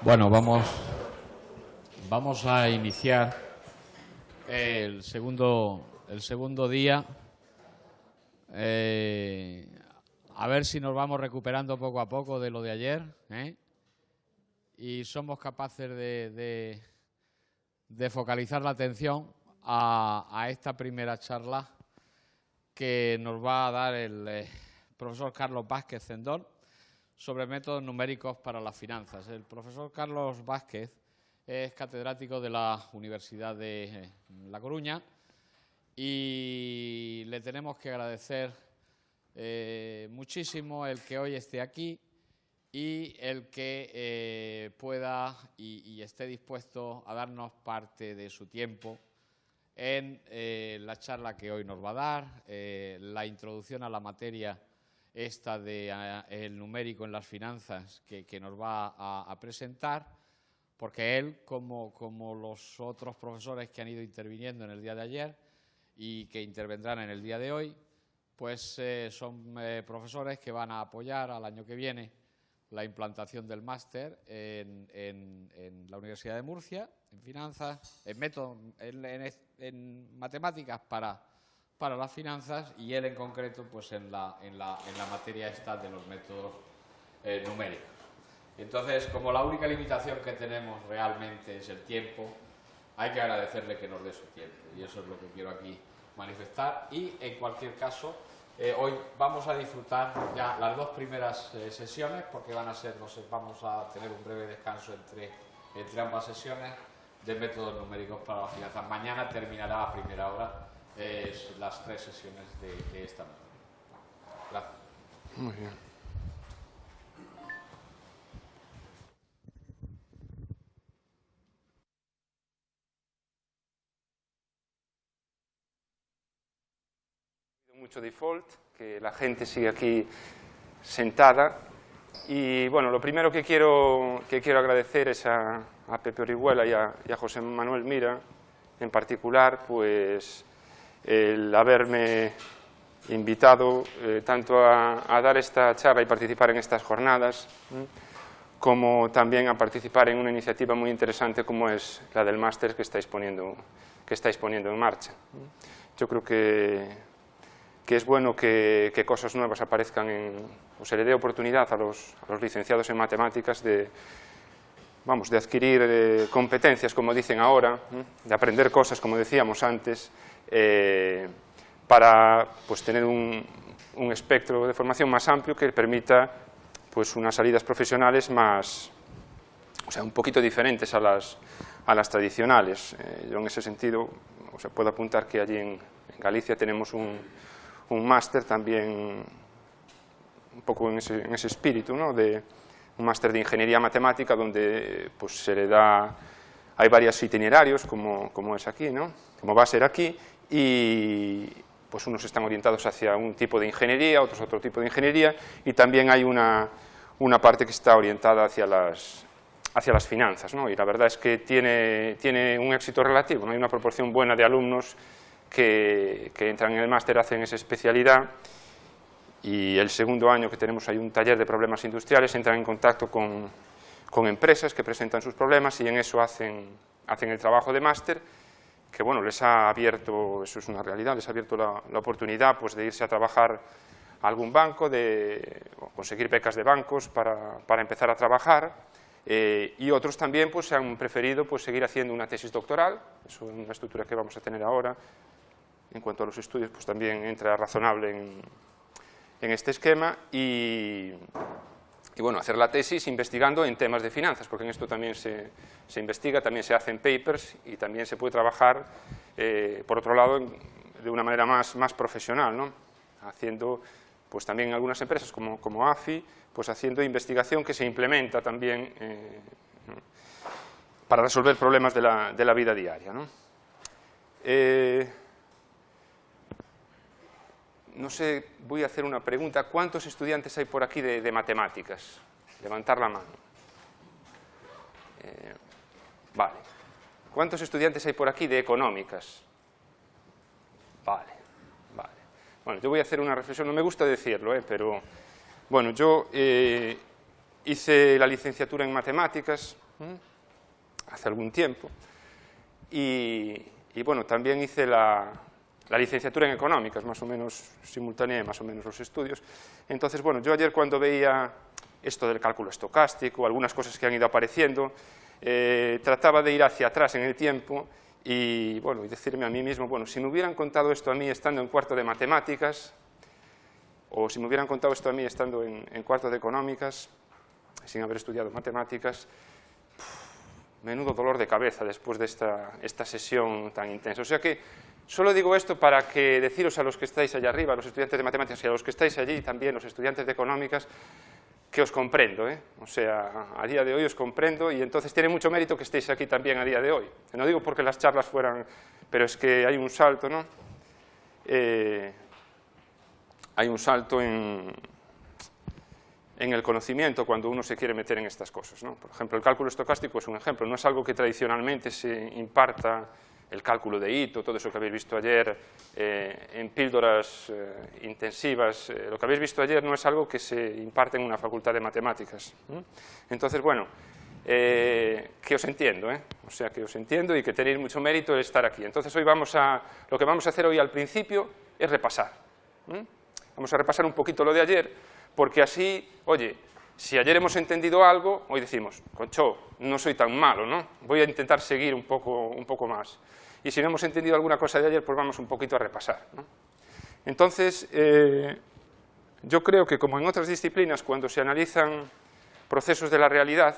Bueno, vamos a iniciar el segundo día. A ver si nos vamos recuperando poco a poco de lo de ayer, y somos capaces de focalizar la atención a esta primera charla que nos va a dar el profesor Carlos Vázquez Cendón sobre métodos numéricos para las finanzas. El profesor Carlos Vázquez es catedrático de la Universidad de La Coruña y le tenemos que agradecer muchísimo el que hoy esté aquí y el que pueda y esté dispuesto a darnos parte de su tiempo en la charla que hoy nos va a dar, la introducción a la materia esta de el numérico en las finanzas que nos va a presentar, porque él, como los otros profesores que han ido interviniendo en el día de ayer y que intervendrán en el día de hoy, pues son profesores que van a apoyar al año que viene la implantación del máster en la Universidad de Murcia, en finanzas, en matemáticas para las finanzas, y él en concreto pues en la materia esta de los métodos numéricos. Entonces, como la única limitación que tenemos realmente es el tiempo, hay que agradecerle que nos dé su tiempo, y eso es lo que quiero aquí manifestar. Y en cualquier caso, hoy vamos a disfrutar ya las dos primeras sesiones, porque vamos a tener un breve descanso entre ambas sesiones de métodos numéricos para las finanzas. Mañana terminará a primera hora las tres sesiones de esta noche. Gracias. Muy bien. Mucho default, que la gente sigue aquí sentada. Y bueno, lo primero que quiero agradecer es a Pepe Orihuela y a José Manuel Mira, en particular, pues el haberme invitado tanto a dar esta charla y participar en estas jornadas, como también a participar en una iniciativa muy interesante como es la del máster que estáis poniendo en marcha. Yo creo que es bueno que cosas nuevas aparezcan, o se le dé oportunidad a los licenciados en matemáticas de adquirir competencias, como dicen ahora, de aprender cosas, como decíamos antes, para pues, tener un espectro de formación más amplio que permita pues, unas salidas profesionales más, un poquito diferentes a las tradicionales. Yo en ese sentido puedo apuntar que allí en Galicia tenemos un máster también un poco en ese espíritu, ¿no? De un máster de ingeniería matemática donde pues, se le da, hay varios itinerarios como es aquí, ¿no? Como va a ser aquí, y pues unos están orientados hacia un tipo de ingeniería, otros otro tipo de ingeniería, y también hay una parte que está orientada hacia las finanzas, ¿no? Y la verdad es que tiene un éxito relativo, ¿no? Hay una proporción buena de alumnos que entran en el máster, hacen esa especialidad, y el segundo año que tenemos ahí un taller de problemas industriales, entran en contacto con empresas que presentan sus problemas y en eso hacen el trabajo de máster, que bueno, les ha abierto, eso es una realidad, les ha abierto la oportunidad pues, de irse a trabajar a algún banco, de conseguir becas de bancos para empezar a trabajar, y otros también pues, han preferido pues, seguir haciendo una tesis doctoral, eso es una estructura que vamos a tener ahora. En cuanto a los estudios, pues también entra razonable en este esquema, y bueno, hacer la tesis investigando en temas de finanzas, porque en esto también se investiga, también se hacen papers y también se puede trabajar, por otro lado, de una manera más profesional, ¿no? Haciendo, pues también en algunas empresas como AFI, pues haciendo investigación que se implementa también para resolver problemas de la vida diaria, ¿no? No sé, voy a hacer una pregunta. ¿Cuántos estudiantes hay por aquí de matemáticas? Levantar la mano. Vale. ¿Cuántos estudiantes hay por aquí de económicas? Vale. Bueno, yo voy a hacer una reflexión, no me gusta decirlo, pero bueno, yo hice la licenciatura en matemáticas, hace algún tiempo, y bueno, también hice la licenciatura en económicas, más o menos simultaneé más o menos los estudios. Entonces, bueno, yo ayer cuando veía esto del cálculo estocástico, algunas cosas que han ido apareciendo, trataba de ir hacia atrás en el tiempo y, bueno, y decirme a mí mismo, bueno, si me hubieran contado esto a mí estando en cuarto de matemáticas, o si me hubieran contado esto a mí estando en cuarto de económicas, sin haber estudiado matemáticas, menudo dolor de cabeza después de esta sesión tan intensa. O sea que solo digo esto para que deciros a los que estáis allá arriba, a los estudiantes de matemáticas y a los que estáis allí también, los estudiantes de económicas, que os comprendo, O sea, a día de hoy os comprendo y entonces tiene mucho mérito que estéis aquí también a día de hoy. No digo porque las charlas fueran, pero es que hay un salto, ¿no? Hay un salto en el conocimiento cuando uno se quiere meter en estas cosas, ¿no? Por ejemplo, el cálculo estocástico es un ejemplo, no es algo que tradicionalmente se imparta, el cálculo de Ito, todo eso que habéis visto ayer en píldoras intensivas, lo que habéis visto ayer no es algo que se imparte en una facultad de matemáticas. Entonces, bueno, que os entiendo, O sea, que os entiendo y que tenéis mucho mérito el estar aquí. Entonces, hoy lo que vamos a hacer hoy al principio es repasar. Vamos a repasar un poquito lo de ayer, porque así, oye, si ayer hemos entendido algo, hoy decimos, concho, no soy tan malo, ¿no? Voy a intentar seguir un poco más. Y si no hemos entendido alguna cosa de ayer, pues vamos un poquito a repasar, ¿no? Entonces, yo creo que como en otras disciplinas, cuando se analizan procesos de la realidad,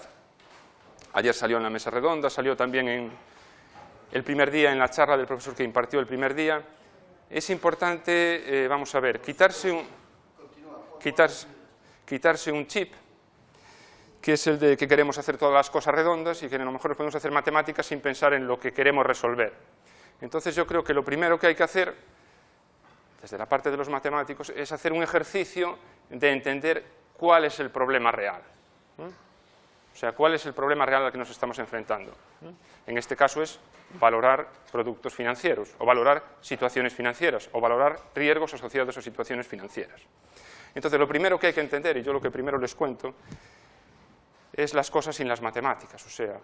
ayer salió en la mesa redonda, salió también en el primer día en la charla del profesor que impartió el primer día, es importante, vamos a ver, quitarse un chip, que es el de que queremos hacer todas las cosas redondas y que a lo mejor podemos hacer matemáticas sin pensar en lo que queremos resolver. Entonces yo creo que lo primero que hay que hacer, desde la parte de los matemáticos, es hacer un ejercicio de entender cuál es el problema real. O sea, cuál es el problema real al que nos estamos enfrentando. En este caso es valorar productos financieros, o valorar situaciones financieras, o valorar riesgos asociados a situaciones financieras. Entonces, lo primero que hay que entender, y yo lo que primero les cuento, es las cosas sin las matemáticas, o sea,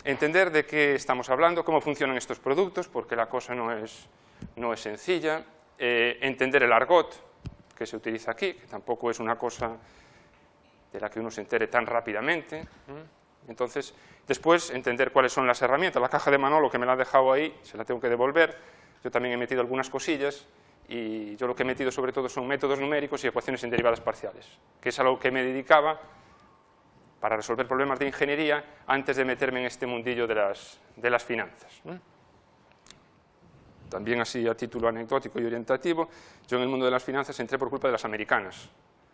entender de qué estamos hablando, cómo funcionan estos productos, porque la cosa no es sencilla, entender el argot que se utiliza aquí, que tampoco es una cosa de la que uno se entere tan rápidamente. Entonces, después, entender cuáles son las herramientas. La caja de Manolo, que me la ha dejado ahí, se la tengo que devolver. Yo también he metido algunas cosillas, y yo lo que he metido sobre todo son métodos numéricos y ecuaciones en derivadas parciales, que es a lo que me dedicaba para resolver problemas de ingeniería antes de meterme en este mundillo de las finanzas. También así a título anecdótico y orientativo, yo en el mundo de las finanzas entré por culpa de las americanas,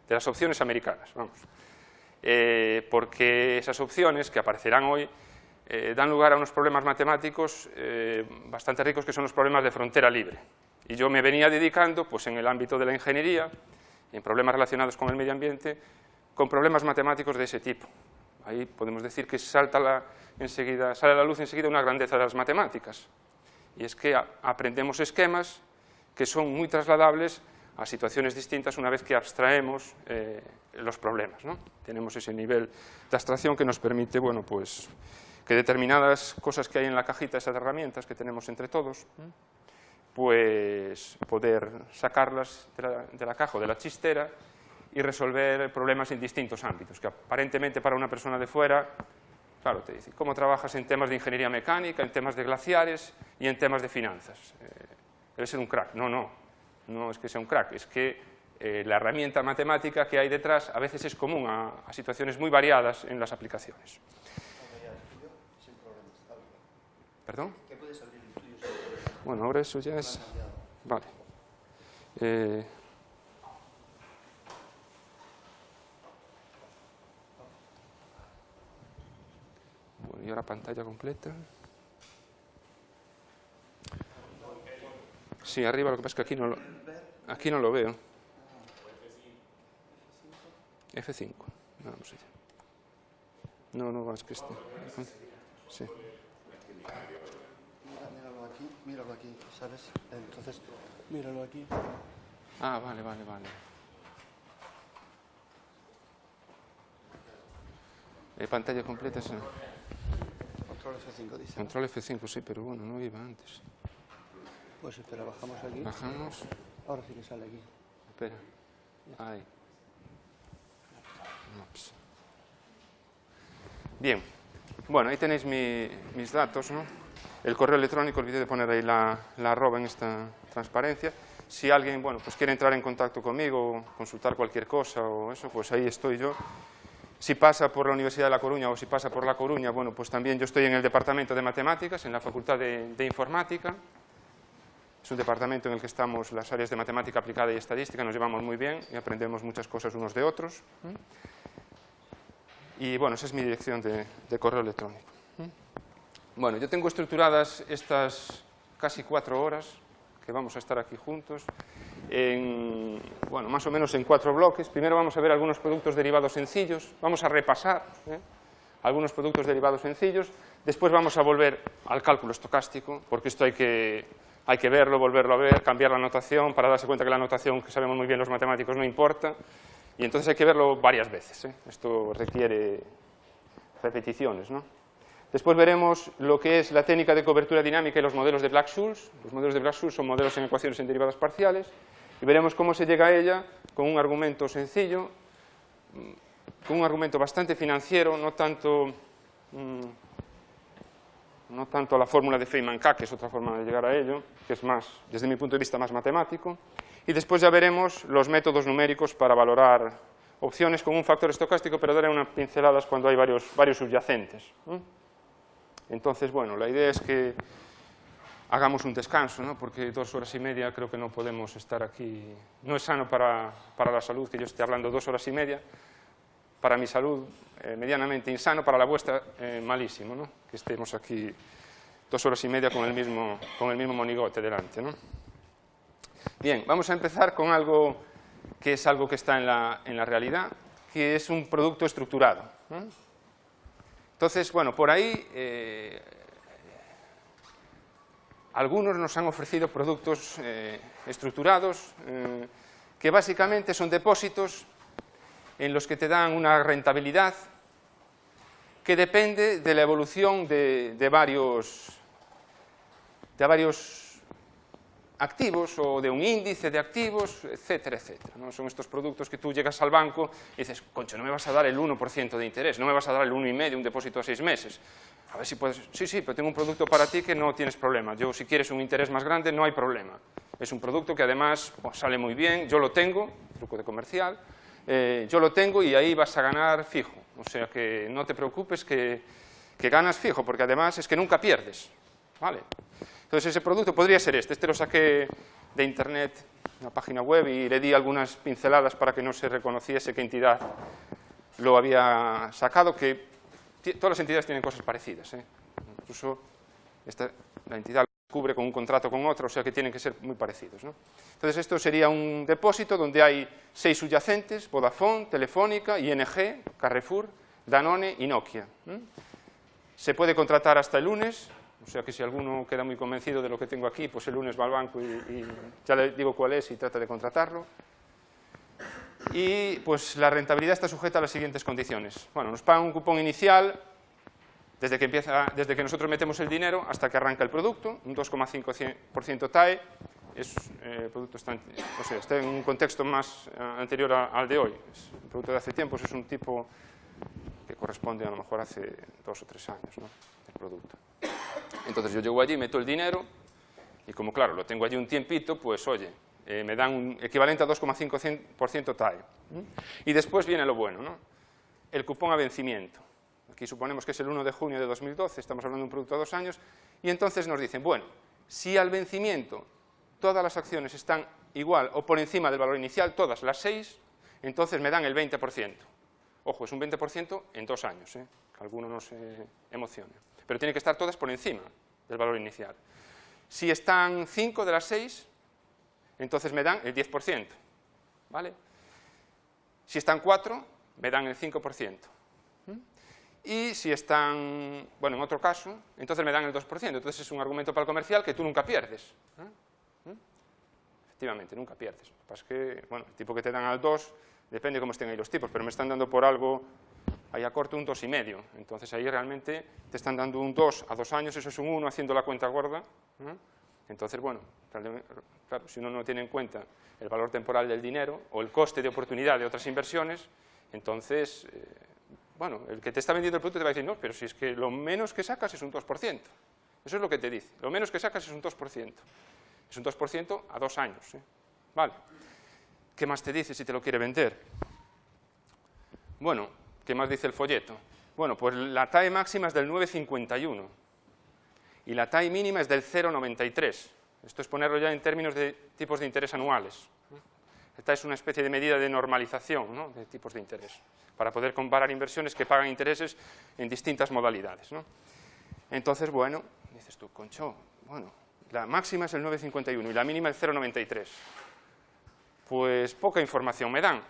de las opciones americanas, vamos. Porque esas opciones que aparecerán hoy dan lugar a unos problemas matemáticos bastante ricos, que son los problemas de frontera libre. Y yo me venía dedicando, pues en el ámbito de la ingeniería, en problemas relacionados con el medio ambiente, con problemas matemáticos de ese tipo. Ahí podemos decir que sale a la luz enseguida una grandeza de las matemáticas. Y es que aprendemos esquemas que son muy trasladables a situaciones distintas una vez que abstraemos los problemas, ¿no? Tenemos ese nivel de abstracción que nos permite, bueno, pues, que determinadas cosas que hay en la cajita, esas herramientas que tenemos entre todos, pues poder sacarlas de la caja o de la chistera y resolver problemas en distintos ámbitos, que aparentemente para una persona de fuera, claro, te dice, ¿cómo trabajas en temas de ingeniería mecánica, en temas de glaciares y en temas de finanzas? Debe ser un crack. No es que sea un crack, es que la herramienta matemática que hay detrás a veces es común a situaciones muy variadas en las aplicaciones. ¿Perdón? ¿Qué puedes abrir el tuyo? Bueno, ahora eso ya es... Vale. Bueno, y ahora pantalla completa. Sí, arriba, lo que pasa es que aquí no lo veo. F5. Vamos allá. No, es que esté. Sí. Míralo aquí, ¿sabes? Entonces, míralo aquí. Ah, vale. Pantalla completa, sí. Control F5 dice. Control F5, sí, pero bueno, no iba antes. Pues espera, bajamos aquí. Bajamos. Ahora sí que sale aquí. Espera. Ahí. Ups. Bien. Bueno, ahí tenéis mis datos, ¿no? El correo electrónico, olvidé de poner ahí la arroba en esta transparencia. Si alguien, bueno, pues quiere entrar en contacto conmigo, consultar cualquier cosa o eso, pues ahí estoy yo. Si pasa por la Universidad de La Coruña o si pasa por La Coruña, bueno, pues también yo estoy en el Departamento de Matemáticas, en la Facultad de Informática. Es un departamento en el que estamos las áreas de matemática aplicada y estadística, nos llevamos muy bien y aprendemos muchas cosas unos de otros. Y bueno, esa es mi dirección de correo electrónico. Bueno, yo tengo estructuradas estas casi 4 horas que vamos a estar aquí juntos, bueno, más o menos en 4 bloques. Primero vamos a ver algunos productos derivados sencillos, vamos a repasar algunos productos derivados sencillos, después vamos a volver al cálculo estocástico, porque esto hay que verlo, volverlo a ver, cambiar la notación para darse cuenta que la notación, que sabemos muy bien los matemáticos, no importa, y entonces hay que verlo varias veces. Esto requiere repeticiones, ¿no? Después veremos lo que es la técnica de cobertura dinámica y los modelos de Black-Scholes. Los modelos de Black-Scholes son modelos en ecuaciones en derivadas parciales, y veremos cómo se llega a ella con un argumento sencillo, con un argumento bastante financiero, no tanto la fórmula de Feynman-K, que es otra forma de llegar a ello, que es más, desde mi punto de vista, más matemático. Y después ya veremos los métodos numéricos para valorar opciones con un factor estocástico, pero daré unas pinceladas cuando hay varios subyacentes. Entonces, bueno, la idea es que hagamos un descanso, ¿no? Porque 2 horas y media creo que no podemos estar aquí. No es sano para la salud que yo esté hablando 2 horas y media. Para mi salud, medianamente insano, para la vuestra, malísimo, ¿no? Que estemos aquí 2 horas y media con el mismo monigote delante, ¿no? Bien, vamos a empezar con algo que es algo que está en la realidad, que es un producto estructurado, ¿no? Entonces, bueno, por ahí algunos nos han ofrecido productos estructurados que básicamente son depósitos en los que te dan una rentabilidad que depende de la evolución de varios activos o de un índice de activos, etcétera, etcétera, ¿no? Son estos productos que tú llegas al banco y dices, concho, no me vas a dar el 1% de interés, no me vas a dar el 1,5%, un depósito a 6 meses. A ver si puedes, sí, pero tengo un producto para ti que no tienes problema. Yo, si quieres un interés más grande, no hay problema. Es un producto que además sale muy bien, yo lo tengo, truco de comercial, yo lo tengo y ahí vas a ganar fijo. O sea que no te preocupes que ganas fijo, porque además es que nunca pierdes, ¿vale? Entonces ese producto podría ser este lo saqué de internet, una página web, y le di algunas pinceladas para que no se reconociese qué entidad lo había sacado, que todas las entidades tienen cosas parecidas, Incluso la entidad lo cubre con un contrato con otra, o sea que tienen que ser muy parecidos, ¿no? Entonces esto sería un depósito donde hay 6 subyacentes: Vodafone, Telefónica, ING, Carrefour, Danone y Nokia. Se puede contratar hasta el lunes. O sea que si alguno queda muy convencido de lo que tengo aquí, pues el lunes va al banco y ya le digo cuál es y trata de contratarlo. Y pues la rentabilidad está sujeta a las siguientes condiciones. Bueno, nos pagan un cupón inicial desde que nosotros metemos el dinero hasta que arranca el producto, un 2,5% TAE. El producto está en un contexto más anterior al de hoy. El producto de hace tiempo es un tipo que corresponde a lo mejor hace 2 o 3 años, ¿no? El producto. Entonces yo llego allí, meto el dinero y como claro, lo tengo allí un tiempito, pues oye, me dan un equivalente a 2,5% TAE. Y después viene lo bueno, ¿no? El cupón a vencimiento. Aquí suponemos que es el 1 de junio de 2012, estamos hablando de un producto a 2 años, y entonces nos dicen, bueno, si al vencimiento todas las acciones están igual o por encima del valor inicial, todas las 6, entonces me dan el 20%. Ojo, es un 20% en 2 años, que alguno no se emocione. Pero tiene que estar todas por encima del valor inicial. Si están 5 de las 6, entonces me dan el 10%, ¿vale? Si están 4, me dan el 5%. Y si están, bueno, en otro caso, entonces me dan el 2%. Entonces es un argumento para el comercial que tú nunca pierdes. Efectivamente, nunca pierdes. Lo que pasa es que, bueno, el tipo que te dan al 2, depende de cómo estén ahí los tipos, pero me están dando por algo ahí a corto un 2,5. Entonces ahí realmente te están dando un 2 a 2 años, eso es un 1 haciendo la cuenta gorda. Entonces, bueno, claro, si uno no tiene en cuenta el valor temporal del dinero o el coste de oportunidad de otras inversiones, entonces, bueno, el que te está vendiendo el producto te va a decir, no, pero si es que lo menos que sacas es un 2%. Eso es lo que te dice, lo menos que sacas es un 2%. Es un 2% a 2 años. Vale. ¿Qué más te dice si te lo quiere vender? Bueno, ¿qué más dice el folleto? Bueno, pues la TAE máxima es del 9,51 y la TAE mínima es del 0,93. Esto es ponerlo ya en términos de tipos de interés anuales. Esta es una especie de medida de normalización, ¿no?, de tipos de interés, para poder comparar inversiones que pagan intereses en distintas modalidades, ¿no? Entonces, bueno, dices tú, concho, bueno, la máxima es el 9,51 y la mínima el 0,93. Pues poca información me dan,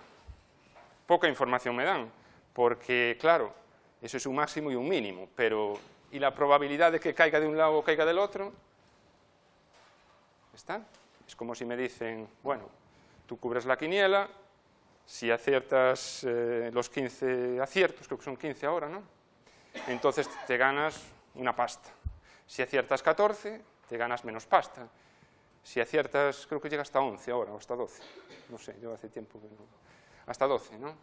porque, claro, eso es un máximo y un mínimo, pero ¿y la probabilidad de que caiga de un lado o caiga del otro? ¿Está? Es como si me dicen, bueno, tú cubres la quiniela, si aciertas los 15 aciertos, creo que son 15 ahora, ¿no? Entonces te ganas una pasta. Si aciertas 14, te ganas menos pasta. Si aciertas, creo que llega hasta 11 ahora, o hasta 12, no sé, yo hace tiempo que no... Hasta 12, ¿no?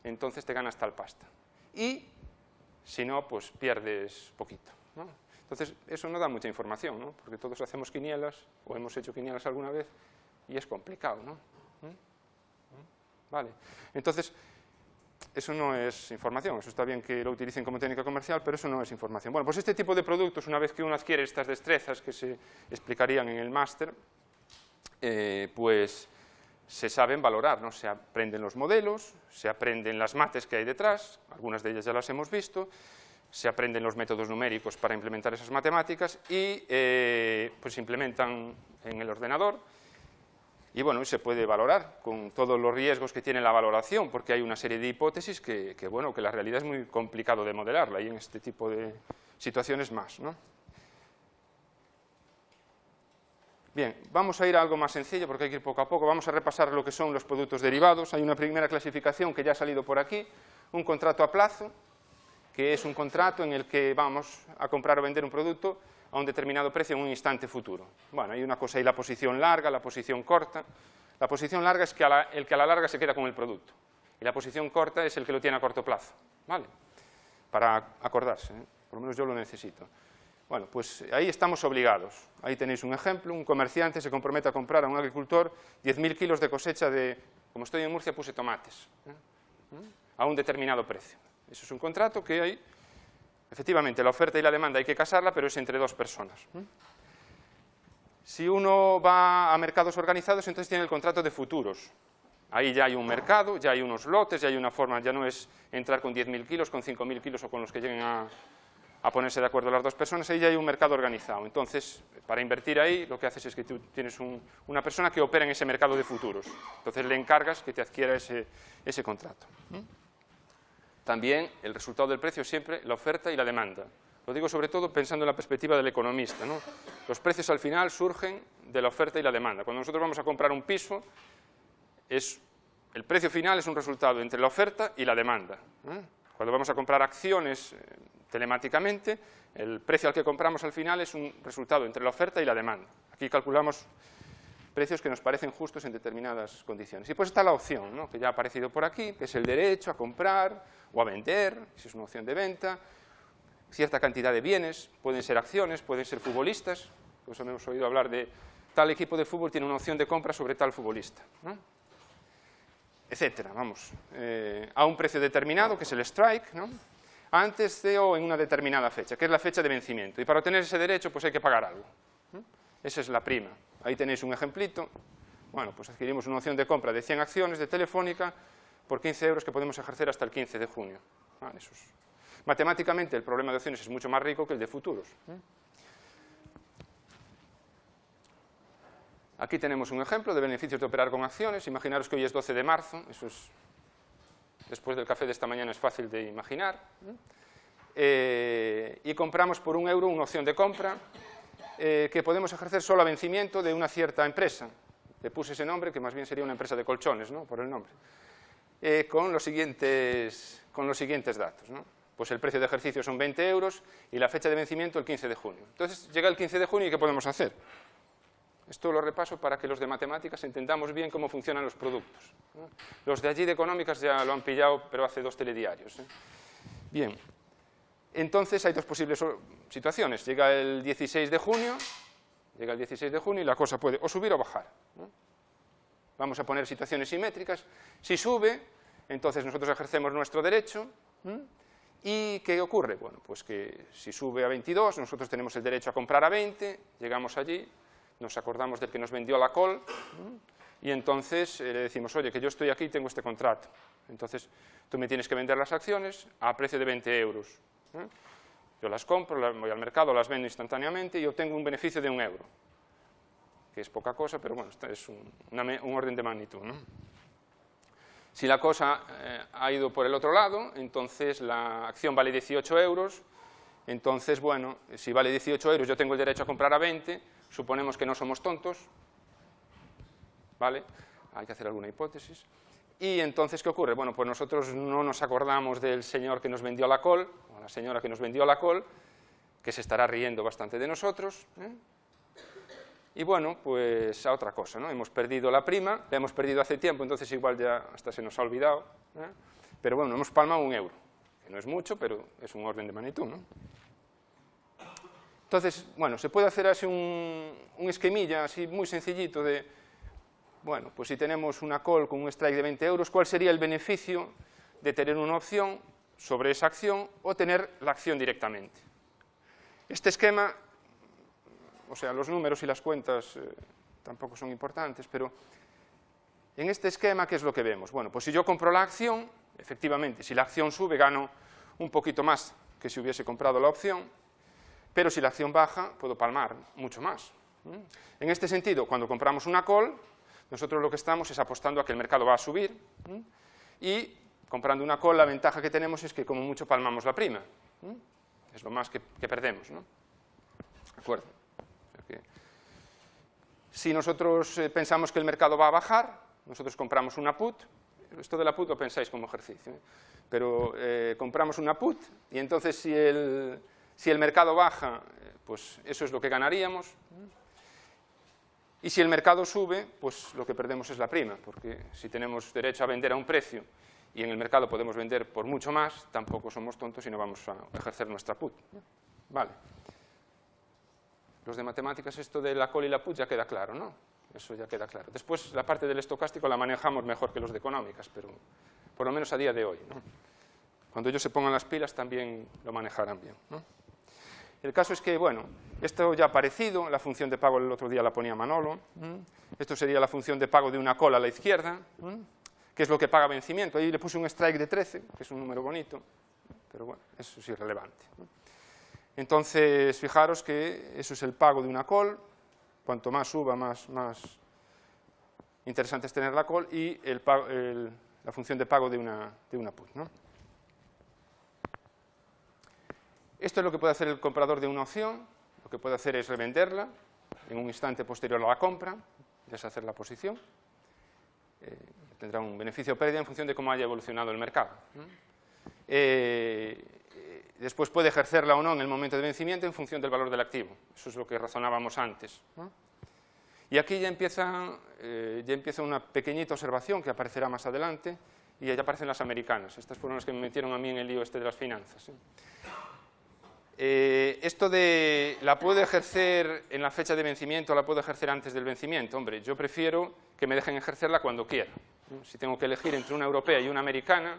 Entonces te ganas tal pasta. Y, si no, pues pierdes poquito, ¿no? Entonces, eso no da mucha información, ¿no? Porque todos hacemos quinielas, o hemos hecho quinielas alguna vez, y es complicado, ¿no? Vale. Entonces, eso no es información, eso está bien que lo utilicen como técnica comercial, pero eso no es información. Bueno, pues este tipo de productos, una vez que uno adquiere estas destrezas que se explicarían en el máster, pues se saben valorar, ¿no? Se aprenden los modelos, se aprenden las mates que hay detrás, algunas de ellas ya las hemos visto, se aprenden los métodos numéricos para implementar esas matemáticas y pues se implementan en el ordenador. Y bueno, se puede valorar con todos los riesgos que tiene la valoración, porque hay una serie de hipótesis que bueno, que la realidad es muy complicado de modelarla, y en este tipo de situaciones más, ¿no? Bien, vamos a ir a algo más sencillo, porque hay que ir poco a poco. Vamos a repasar lo que son los productos derivados. Hay una primera clasificación que ya ha salido por aquí, un contrato a plazo, que es un contrato en el que vamos a comprar o vender un producto a un determinado precio en un instante futuro. Bueno, hay una cosa ahí, la posición larga, la posición corta. La posición larga es el que a la larga se queda con el producto, y la posición corta es el que lo tiene a corto plazo, ¿vale? Para acordarse, ¿eh? Por lo menos yo lo necesito. Bueno, pues ahí estamos obligados. Ahí tenéis un ejemplo, un comerciante se compromete a comprar a un agricultor 10.000 kilos de cosecha de, como estoy en Murcia, puse tomates, a un determinado precio. Eso es un contrato que hay. Efectivamente, la oferta y la demanda hay que casarla, pero es entre dos personas. Si uno va a mercados organizados, entonces tiene el contrato de futuros. Ahí ya hay un mercado, ya hay unos lotes, ya hay una forma, ya no es entrar con 10.000 kilos, con 5.000 kilos o con los que lleguen a ponerse de acuerdo las dos personas, ahí ya hay un mercado organizado. Entonces, para invertir ahí, lo que haces es que tú tienes una persona que opera en ese mercado de futuros. Entonces le encargas que te adquiera ese contrato. También el resultado del precio es siempre la oferta y la demanda. Lo digo sobre todo pensando en la perspectiva del economista, ¿no? Los precios al final surgen de la oferta y la demanda. Cuando nosotros vamos a comprar un piso, el precio final es un resultado entre la oferta y la demanda. Cuando vamos a comprar acciones telemáticamente, el precio al que compramos al final es un resultado entre la oferta y la demanda. Aquí calculamos precios que nos parecen justos en determinadas condiciones. Y pues está la opción, ¿no?, que ya ha aparecido por aquí, que es el derecho a comprar o a vender, si es una opción de venta, cierta cantidad de bienes, pueden ser acciones, pueden ser futbolistas, pues hemos oído hablar de tal equipo de fútbol tiene una opción de compra sobre tal futbolista, ¿no?, etcétera, vamos, a un precio determinado, que es el strike, ¿no?, antes de o en una determinada fecha, que es la fecha de vencimiento, y para obtener ese derecho pues hay que pagar algo, ¿no? Esa es la prima. Ahí tenéis un ejemplito. Bueno, pues adquirimos una opción de compra de 100 acciones de Telefónica por 15 euros que podemos ejercer hasta el 15 de junio. Eso es. Matemáticamente el problema de opciones es mucho más rico que el de futuros. Aquí tenemos un ejemplo de beneficios de operar con acciones. Imaginaros que hoy es 12 de marzo, eso es, después del café de esta mañana es fácil de imaginar. Y compramos por 1 euro una opción de compra que podemos ejercer solo a vencimiento de una cierta empresa. Le puse ese nombre, que más bien sería una empresa de colchones, ¿no?, por el nombre. Con las siguientes con los siguientes datos, ¿no? Pues el precio de ejercicio son 20 euros y la fecha de vencimiento el 15 de junio. Entonces llega el 15 de junio y ¿qué podemos hacer? Esto lo repaso para que los de matemáticas entendamos bien cómo funcionan los productos, ¿no? Los de allí de económicas ya lo han pillado, pero hace 2 telediarios, ¿eh? Bien, entonces hay dos posibles situaciones. Llega el 16 de junio y la cosa puede o subir o bajar, ¿no? Vamos a poner situaciones simétricas. Si sube, entonces nosotros ejercemos nuestro derecho. ¿Y qué ocurre? Bueno, pues que si sube a 22, nosotros tenemos el derecho a comprar a 20, llegamos allí, nos acordamos del que nos vendió la call, y entonces le decimos, oye, que yo estoy aquí y tengo este contrato. Entonces, tú me tienes que vender las acciones a precio de 20 euros. Yo las compro, voy al mercado, las vendo instantáneamente y obtengo un beneficio de 1 euro. Que es poca cosa, pero bueno, es un orden de magnitud, ¿no? Si la cosa ha ido por el otro lado, entonces la acción vale 18 euros, entonces, bueno, si vale 18 euros, yo tengo el derecho a comprar a 20, suponemos que no somos tontos, ¿vale? Hay que hacer alguna hipótesis. Y entonces, ¿qué ocurre? Bueno, pues nosotros no nos acordamos del señor que nos vendió la call, o la señora que nos vendió la call, que se estará riendo bastante de nosotros, ¿eh? Y bueno, pues a otra cosa, ¿no? Hemos perdido la prima, la hemos perdido hace tiempo, entonces igual ya hasta se nos ha olvidado, ¿eh? Pero bueno, hemos palmado 1 euro, que no es mucho, pero es un orden de magnitud, ¿no? Entonces, bueno, se puede hacer así un esquemilla así muy sencillito de, bueno, pues si tenemos una call con un strike de 20 euros, ¿cuál sería el beneficio de tener una opción sobre esa acción o tener la acción directamente? Este esquema, o sea, los números y las cuentas tampoco son importantes, pero en este esquema, ¿qué es lo que vemos? Bueno, pues si yo compro la acción, efectivamente, si la acción sube, gano un poquito más que si hubiese comprado la opción, pero si la acción baja, puedo palmar mucho más. En este sentido, cuando compramos una call, nosotros lo que estamos es apostando a que el mercado va a subir, y comprando una call, la ventaja que tenemos es que como mucho palmamos la prima. Es lo más que perdemos, ¿no? ¿De acuerdo? Si nosotros pensamos que el mercado va a bajar, nosotros compramos una put, esto de la put lo pensáis como ejercicio, ¿eh? Pero compramos una put y entonces si el mercado baja, pues eso es lo que ganaríamos, y si el mercado sube, pues lo que perdemos es la prima, porque si tenemos derecho a vender a un precio y en el mercado podemos vender por mucho más, tampoco somos tontos y no vamos a ejercer nuestra put. Vale. Los de matemáticas, esto de la call y la put ya queda claro, ¿no? Eso ya queda claro. Después, la parte del estocástico la manejamos mejor que los de económicas, pero por lo menos a día de hoy, ¿no? Cuando ellos se pongan las pilas también lo manejarán bien, ¿no? El caso es que, bueno, esto ya ha aparecido, la función de pago el otro día la ponía Manolo, esto sería la función de pago de una call a la izquierda, que es lo que paga vencimiento. Ahí le puse un strike de 13, que es un número bonito, pero bueno, eso es irrelevante, ¿no? Entonces, fijaros que eso es el pago de una call, cuanto más suba, más interesante es tener la call, y la función de pago de una put, ¿no? Esto es lo que puede hacer el comprador de una opción, lo que puede hacer es revenderla en un instante posterior a la compra, deshacer la posición, tendrá un beneficio o pérdida en función de cómo haya evolucionado el mercado. Después puede ejercerla o no en el momento de vencimiento en función del valor del activo. Eso es lo que razonábamos antes, ¿no? Y aquí ya empieza una pequeñita observación que aparecerá más adelante, y ya aparecen las americanas. Estas fueron las que me metieron a mí en el lío este de las finanzas, ¿eh? Esto de la puedo ejercer en la fecha de vencimiento o la puedo ejercer antes del vencimiento. Hombre, yo prefiero que me dejen ejercerla cuando quiera, ¿no? Si tengo que elegir entre una europea y una americana,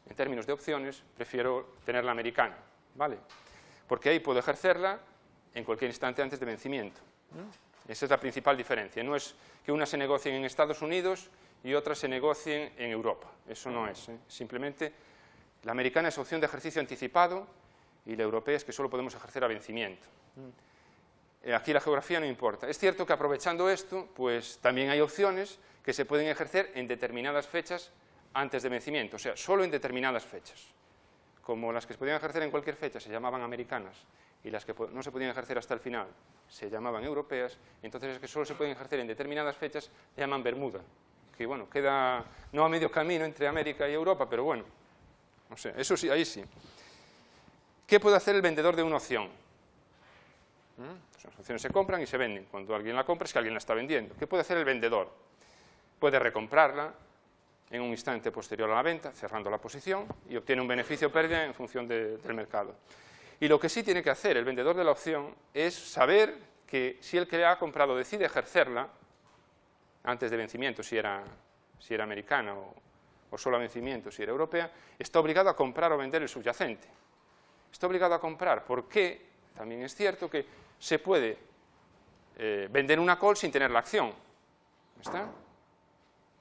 en términos de opciones, prefiero tener la americana, ¿vale? Porque ahí puedo ejercerla en cualquier instante antes de vencimiento. Esa es la principal diferencia. No es que unas se negocien en Estados Unidos y otras se negocien en Europa. Eso no es, ¿eh? Simplemente la americana es opción de ejercicio anticipado y la europea es que solo podemos ejercer a vencimiento. Aquí la geografía no importa. Es cierto que aprovechando esto, pues también hay opciones que se pueden ejercer en determinadas fechas antes de vencimiento, o sea, solo en determinadas fechas. Como las que se podían ejercer en cualquier fecha se llamaban americanas y las que no se podían ejercer hasta el final se llamaban europeas, entonces las que solo se pueden ejercer en determinadas fechas se llaman Bermuda, que bueno, queda no a medio camino entre América y Europa, pero bueno, O sea, eso sí, ahí sí. ¿Qué puede hacer el vendedor de una opción? Las opciones se compran y se venden. Cuando alguien la compra es que alguien la está vendiendo. ¿Qué puede hacer el vendedor? Puede recomprarla en un instante posterior a la venta, cerrando la posición, y obtiene un beneficio o pérdida en función del mercado. Y lo que sí tiene que hacer el vendedor de la opción es saber que si el que la ha comprado decide ejercerla, antes de vencimiento, si era americana o solo a vencimiento, si era europea, está obligado a comprar o vender el subyacente. Está obligado a comprar porque también es cierto que se puede vender una call sin tener la acción. ¿Está?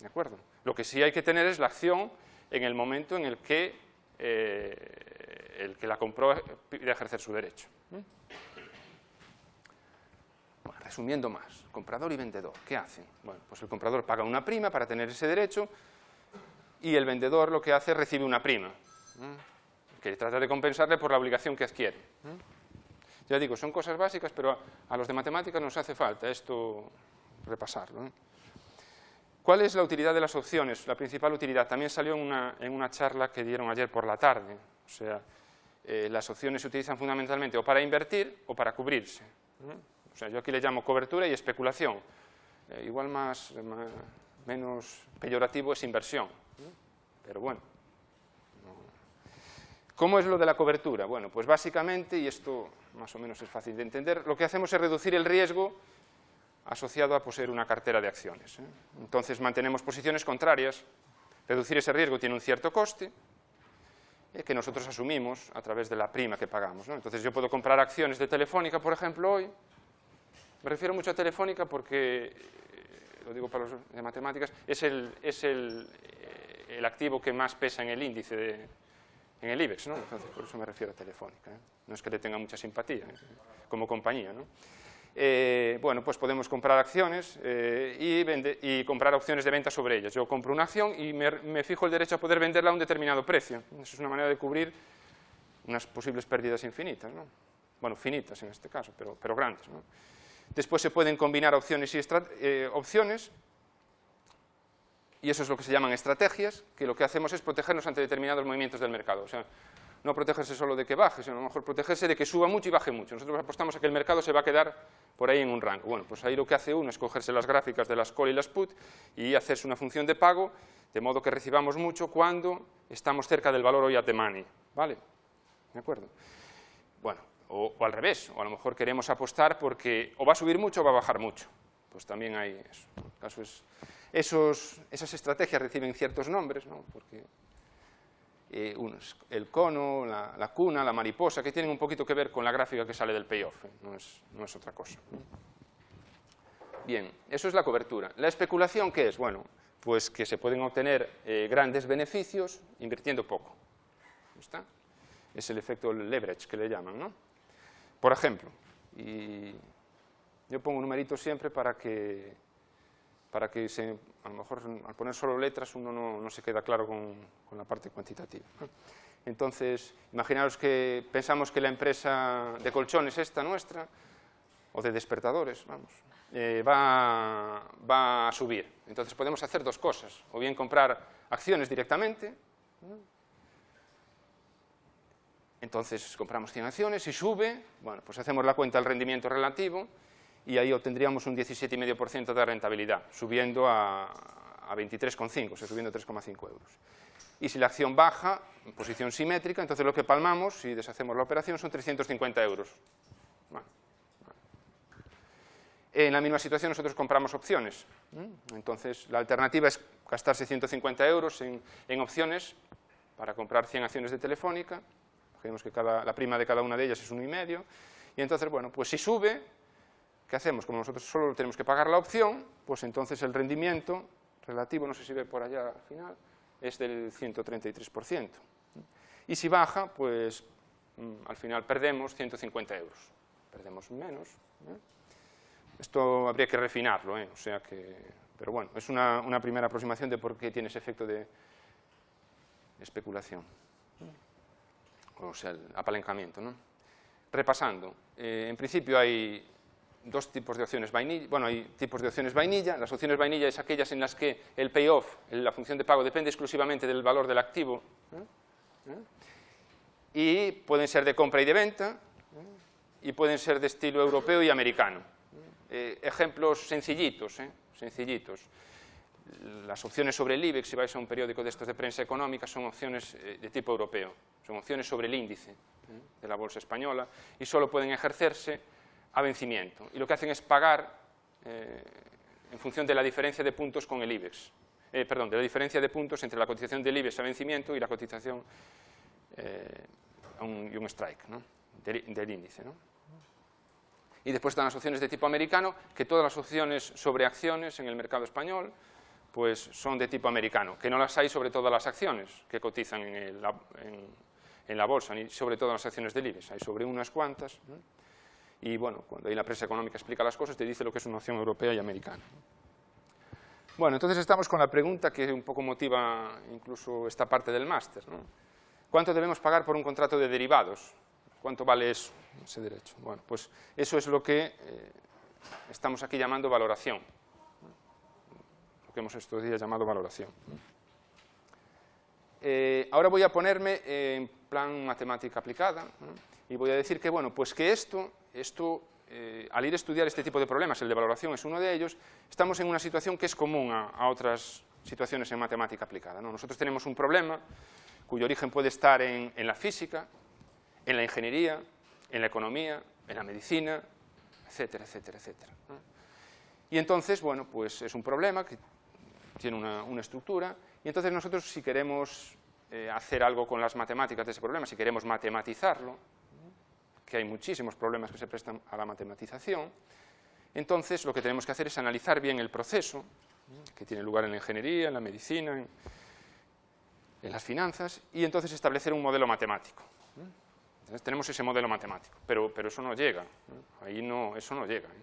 ¿De acuerdo? Lo que sí hay que tener es la acción en el momento en el que la compró pide ejercer su derecho. Bueno, resumiendo más, comprador y vendedor, ¿qué hacen? Bueno, pues el comprador paga una prima para tener ese derecho y el vendedor lo que hace es recibe una prima, que trata de compensarle por la obligación que adquiere. Ya digo, son cosas básicas, pero a los de matemáticas nos hace falta esto repasarlo. ¿Cuál es la utilidad de las opciones? La principal utilidad también salió en una charla que dieron ayer por la tarde. O sea, las opciones se utilizan fundamentalmente o para invertir o para cubrirse. O sea, yo aquí le llamo cobertura y especulación. Igual menos peyorativo es inversión. Pero bueno. ¿Cómo es lo de la cobertura? Bueno, pues básicamente, y esto más o menos es fácil de entender, lo que hacemos es reducir el riesgo asociado a poseer una cartera de acciones. Entonces mantenemos posiciones contrarias, reducir ese riesgo tiene un cierto coste que nosotros asumimos a través de la prima que pagamos. Entonces yo puedo comprar acciones de Telefónica, por ejemplo, hoy. Me refiero mucho a Telefónica porque, lo digo para los de matemáticas, es el activo que más pesa en el índice en el IBEX, ¿no? Entonces, por eso me refiero a Telefónica. No es que le tenga mucha simpatía como compañía, ¿no? Bueno, pues podemos comprar acciones y comprar opciones de venta sobre ellas. Yo compro una acción y me fijo el derecho a poder venderla a un determinado precio. Eso es una manera de cubrir unas posibles pérdidas infinitas, ¿no? Bueno, finitas en este caso, pero grandes, ¿no? Después se pueden combinar opciones y opciones, y eso es lo que se llaman estrategias, que lo que hacemos es protegernos ante determinados movimientos del mercado. O sea, no protegerse solo de que baje, sino a lo mejor protegerse de que suba mucho y baje mucho. Nosotros apostamos a que el mercado se va a quedar por ahí en un rango. Bueno, pues ahí lo que hace uno es cogerse las gráficas de las call y las put y hacerse una función de pago, de modo que recibamos mucho cuando estamos cerca del valor hoy at the money, ¿vale? ¿De acuerdo? Bueno, o al revés, o a lo mejor queremos apostar porque o va a subir mucho o va a bajar mucho. Pues también hay eso. El caso es, esas estrategias reciben ciertos nombres, ¿no? Porque el cono, la cuna, la mariposa, que tienen un poquito que ver con la gráfica que sale del payoff, no es otra cosa. Bien, eso es la cobertura. ¿La especulación qué es? Bueno, pues que se pueden obtener grandes beneficios invirtiendo poco. ¿Está? Es el efecto leverage que le llaman, ¿no? Por ejemplo, y yo pongo numeritos siempre para que a lo mejor al poner solo letras uno no se queda claro con la parte cuantitativa. Entonces, imaginaos que pensamos que la empresa de colchones esta nuestra, o de despertadores, vamos, va a subir. Entonces podemos hacer dos cosas, o bien comprar acciones directamente, entonces compramos 100 acciones y sube, bueno, pues hacemos la cuenta del rendimiento relativo, y ahí obtendríamos un 17,5% de rentabilidad, subiendo a 23,5, o sea, subiendo 3,5 euros. Y si la acción baja, en posición simétrica, entonces lo que palmamos, si deshacemos la operación, son 350 euros. Bueno. En la misma situación nosotros compramos opciones. Entonces la alternativa es gastarse 150 euros en opciones para comprar 100 acciones de Telefónica. Imaginemos que la prima de cada una de ellas es 1,5. Y entonces, bueno, pues si sube, ¿qué hacemos? Como nosotros solo tenemos que pagar la opción, pues entonces el rendimiento relativo, no sé si ve por allá al final, es del 133%. Y si baja, pues al final perdemos 150 euros. Perdemos menos. Esto habría que refinarlo, o sea que, pero bueno, es una primera aproximación de por qué tiene ese efecto de especulación. O sea, el apalancamiento, ¿no? Repasando, en principio hay dos tipos de opciones vainilla. Bueno, hay tipos de opciones vainilla. Las opciones vainilla es aquellas en las que el payoff, la función de pago, depende exclusivamente del valor del activo. Y pueden ser de compra y de venta, y pueden ser de estilo europeo y americano. Ejemplos sencillitos, sencillitos. Las opciones sobre el IBEX, si vais a un periódico de estos de prensa económica, son opciones de tipo europeo, son opciones sobre el índice de la bolsa española y solo pueden ejercerse a vencimiento. Y lo que hacen es pagar en función de la diferencia de puntos con el IBEX. De la diferencia de puntos entre la cotización del IBEX a vencimiento y la cotización y un strike, ¿no? del índice, ¿no? Y después están las opciones de tipo americano, que todas las opciones sobre acciones en el mercado español pues son de tipo americano, que no las hay sobre todas las acciones que cotizan en la bolsa, ni sobre todas las acciones del IBEX, hay sobre unas cuantas, ¿no? Y bueno, cuando ahí la prensa económica explica las cosas, te dice lo que es una opción europea y americana. Bueno, entonces estamos con la pregunta que un poco motiva incluso esta parte del máster, ¿no? ¿Cuánto debemos pagar por un contrato de derivados? ¿Cuánto vale eso, ese derecho? Bueno, pues eso es lo que estamos aquí llamando valoración, lo que hemos estos días llamado valoración. Ahora voy a ponerme en plan matemática aplicada, ¿no? Y voy a decir que, bueno, pues que esto al ir a estudiar este tipo de problemas, el de valoración es uno de ellos, estamos en una situación que es común a otras situaciones en matemática aplicada, ¿no? Nosotros tenemos un problema cuyo origen puede estar en la física, en la ingeniería, en la economía, en la medicina, etcétera, etcétera, etcétera, ¿no? Y entonces, bueno, pues es un problema que tiene una estructura, y entonces nosotros si queremos hacer algo con las matemáticas de ese problema, si queremos matematizarlo, que hay muchísimos problemas que se prestan a la matematización, entonces lo que tenemos que hacer es analizar bien el proceso que tiene lugar en la ingeniería, en la medicina, en las finanzas, y entonces establecer un modelo matemático. Entonces tenemos ese modelo matemático, pero eso no llega, ¿no? Ahí no, eso no llega, ¿eh?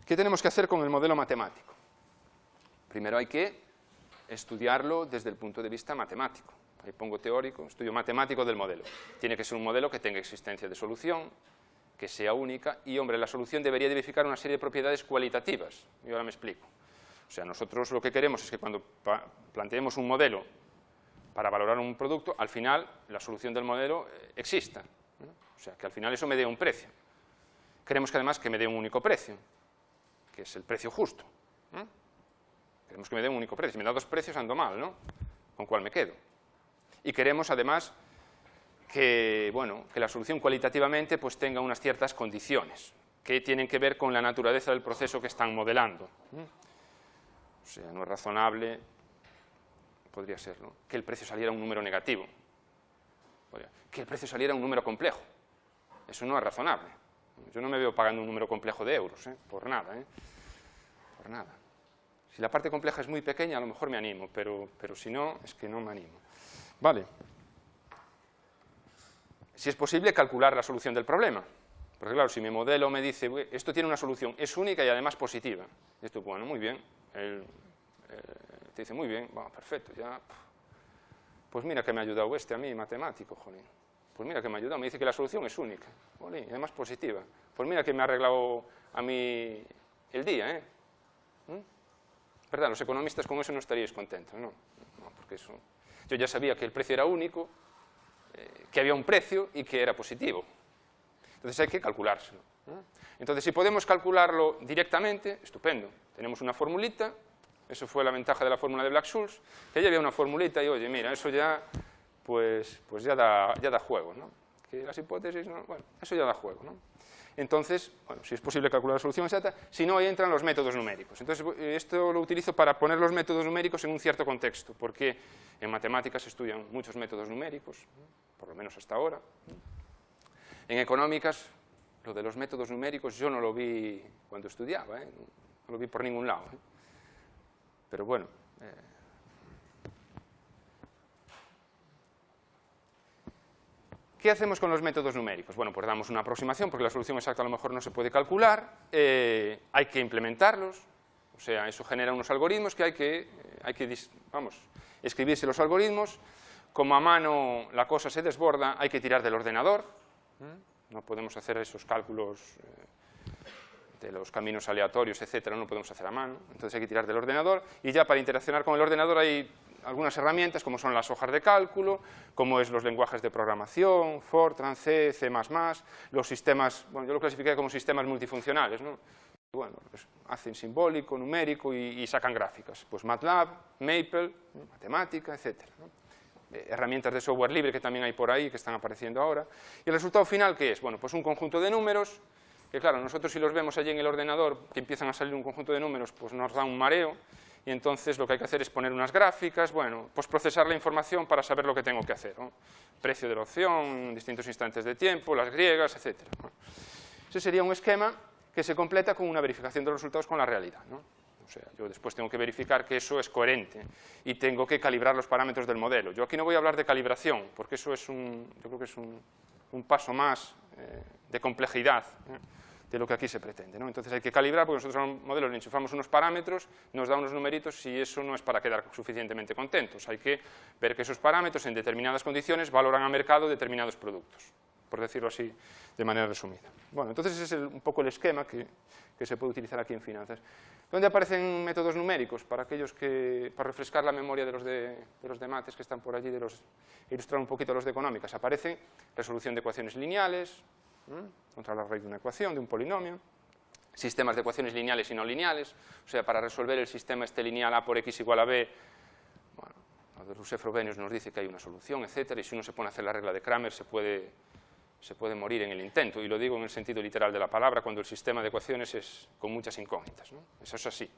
¿Qué tenemos que hacer con el modelo matemático? Primero hay que estudiarlo desde el punto de vista matemático. Ahí pongo teórico, estudio matemático del modelo. Tiene que ser un modelo que tenga existencia de solución, que sea única, y, hombre, la solución debería verificar una serie de propiedades cualitativas. Y ahora me explico. O sea, nosotros lo que queremos es que cuando planteemos un modelo para valorar un producto, al final la solución del modelo exista, ¿no? O sea, que al final eso me dé un precio. Queremos que además que me dé un único precio, que es el precio justo, ¿no? Queremos que me dé un único precio. Si me da dos precios ando mal, ¿no? ¿Con cuál me quedo? Y queremos además que, bueno, que la solución cualitativamente pues tenga unas ciertas condiciones que tienen que ver con la naturaleza del proceso que están modelando. O sea, no es razonable, podría ser, ¿no?, que el precio saliera un número negativo, que el precio saliera un número complejo. Eso no es razonable. Yo no me veo pagando un número complejo de euros, por nada, por nada. Si la parte compleja es muy pequeña, a lo mejor me animo, pero si no, es que no me animo. Vale. Si es posible, calcular la solución del problema. Porque claro, si mi modelo me dice, esto tiene una solución, es única y además positiva. Y esto, bueno, muy bien. Te dice, muy bien, bueno, perfecto, ya. Pues mira que me ha ayudado a mí, matemático, jolín. Pues mira que me ha ayudado, me dice que la solución es única, jolín, y además positiva. Pues mira que me ha arreglado a mí el día, ¿Verdad? Los economistas con eso no estaríais contentos, ¿no? No, porque eso... Yo ya sabía que el precio era único, que había un precio y que era positivo. Entonces hay que calculárselo, ¿no? Entonces, si podemos calcularlo directamente, estupendo. Tenemos una formulita, eso fue la ventaja de la fórmula de Black-Scholes, que ya había una formulita y, oye, mira, eso ya, pues ya da juego, ¿no? Que las hipótesis, ¿no? Bueno, eso ya da juego, ¿no? Entonces, bueno, si es posible calcular la solución exacta, si no, ahí entran los métodos numéricos. Entonces, esto lo utilizo para poner los métodos numéricos en un cierto contexto, porque en matemáticas se estudian muchos métodos numéricos, por lo menos hasta ahora. En económicas, lo de los métodos numéricos yo no lo vi cuando estudiaba, no lo vi por ningún lado. Pero bueno... ¿Qué hacemos con los métodos numéricos? Bueno, pues damos una aproximación, porque la solución exacta a lo mejor no se puede calcular, hay que implementarlos, o sea, eso genera unos algoritmos que hay que escribirse los algoritmos. Como a mano la cosa se desborda, hay que tirar del ordenador, no podemos hacer esos cálculos de los caminos aleatorios, etcétera, no lo podemos hacer a mano, entonces hay que tirar del ordenador, y ya para interaccionar con el ordenador hay algunas herramientas como son las hojas de cálculo, como es los lenguajes de programación, Fortran, C, C++, los sistemas, bueno, yo lo clasifiqué como sistemas multifuncionales, ¿no? Bueno, pues hacen simbólico, numérico y sacan gráficas, pues MATLAB, Maple, matemática, etc., ¿no? Herramientas de software libre que también hay por ahí, que están apareciendo ahora. ¿Y el resultado final qué es? Bueno, pues un conjunto de números, que claro, nosotros si los vemos allí en el ordenador, que empiezan a salir un conjunto de números, pues nos da un mareo, y entonces lo que hay que hacer es poner unas gráficas, bueno, pues procesar la información para saber lo que tengo que hacer, ¿no? Precio de la opción, distintos instantes de tiempo, las griegas, etc., ¿no? Ese sería un esquema que se completa con una verificación de los resultados con la realidad, ¿no? O sea, yo después tengo que verificar que eso es coherente y tengo que calibrar los parámetros del modelo. Yo aquí no voy a hablar de calibración, porque eso es yo creo que es un paso más de complejidad de lo que aquí se pretende, ¿no? Entonces hay que calibrar, porque nosotros a un modelo le enchufamos unos parámetros, nos da unos numeritos y eso no es para quedar suficientemente contentos. Hay que ver que esos parámetros en determinadas condiciones valoran a mercado determinados productos, por decirlo así de manera resumida. Bueno, entonces ese es un poco el esquema que se puede utilizar aquí en finanzas. ¿Dónde aparecen métodos numéricos? Para aquellos para refrescar la memoria de los de mates que están por allí, ilustrar un poquito los de económicas. Aparece resolución de ecuaciones lineales, contra la raíz de una ecuación, de un polinomio, sistemas de ecuaciones lineales y no lineales, o sea, para resolver el sistema este lineal A por X igual a B, bueno, lo de Rousseff-Frobenius nos dice que hay una solución, etcétera, y si uno se pone a hacer la regla de Cramer se puede morir en el intento, y lo digo en el sentido literal de la palabra, cuando el sistema de ecuaciones es con muchas incógnitas, ¿no? Eso es así.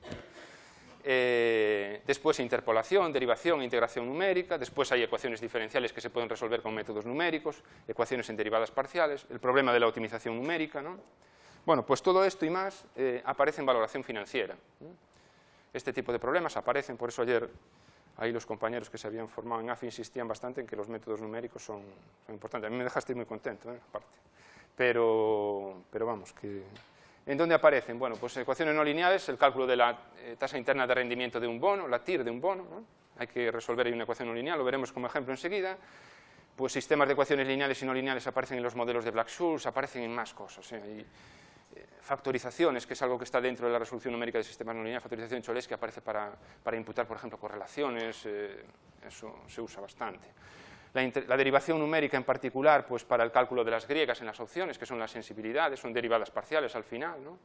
Después interpolación, derivación e integración numérica, después hay ecuaciones diferenciales que se pueden resolver con métodos numéricos, ecuaciones en derivadas parciales, el problema de la optimización numérica, ¿no? Bueno, pues todo esto y más aparece en valoración financiera, ¿no? Este tipo de problemas aparecen, por eso ayer ahí los compañeros que se habían formado en AFI insistían bastante en que los métodos numéricos son importantes. A mí me dejaste muy contento, aparte. Pero vamos, que... ¿En dónde aparecen? Bueno, pues ecuaciones no lineales, el cálculo de la tasa interna de rendimiento de un bono, la TIR de un bono, ¿no? Hay que resolver ahí una ecuación no lineal, lo veremos como ejemplo enseguida. Pues sistemas de ecuaciones lineales y no lineales aparecen en los modelos de Black-Scholes, aparecen en más cosas, y factorizaciones, que es algo que está dentro de la resolución numérica de sistemas no lineales, factorización de Cholesky aparece para imputar, por ejemplo, correlaciones, eso se usa bastante. La derivación numérica en particular, pues para el cálculo de las griegas en las opciones, que son las sensibilidades, son derivadas parciales al final, ¿no?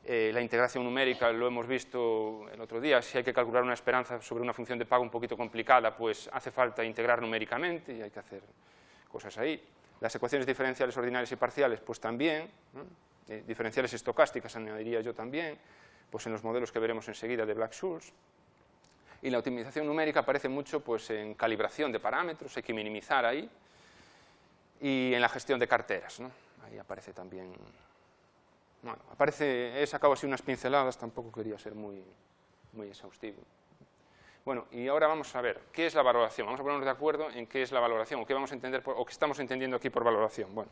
La integración numérica, lo hemos visto el otro día, si hay que calcular una esperanza sobre una función de pago un poquito complicada, pues hace falta integrar numéricamente y hay que hacer cosas ahí. Las ecuaciones diferenciales ordinarias y parciales, pues también, ¿no? Diferenciales estocásticas añadiría yo también, pues en los modelos que veremos enseguida de Black-Scholes. Y la optimización numérica aparece mucho pues, en calibración de parámetros, hay que minimizar ahí, y en la gestión de carteras, ¿no? Ahí aparece también... Bueno, he sacado así unas pinceladas, tampoco quería ser muy exhaustivo. Bueno, y ahora vamos a ver, ¿qué es la valoración? Vamos a ponernos de acuerdo en qué es la valoración, o qué vamos a entender, o qué estamos entendiendo aquí por valoración. Bueno,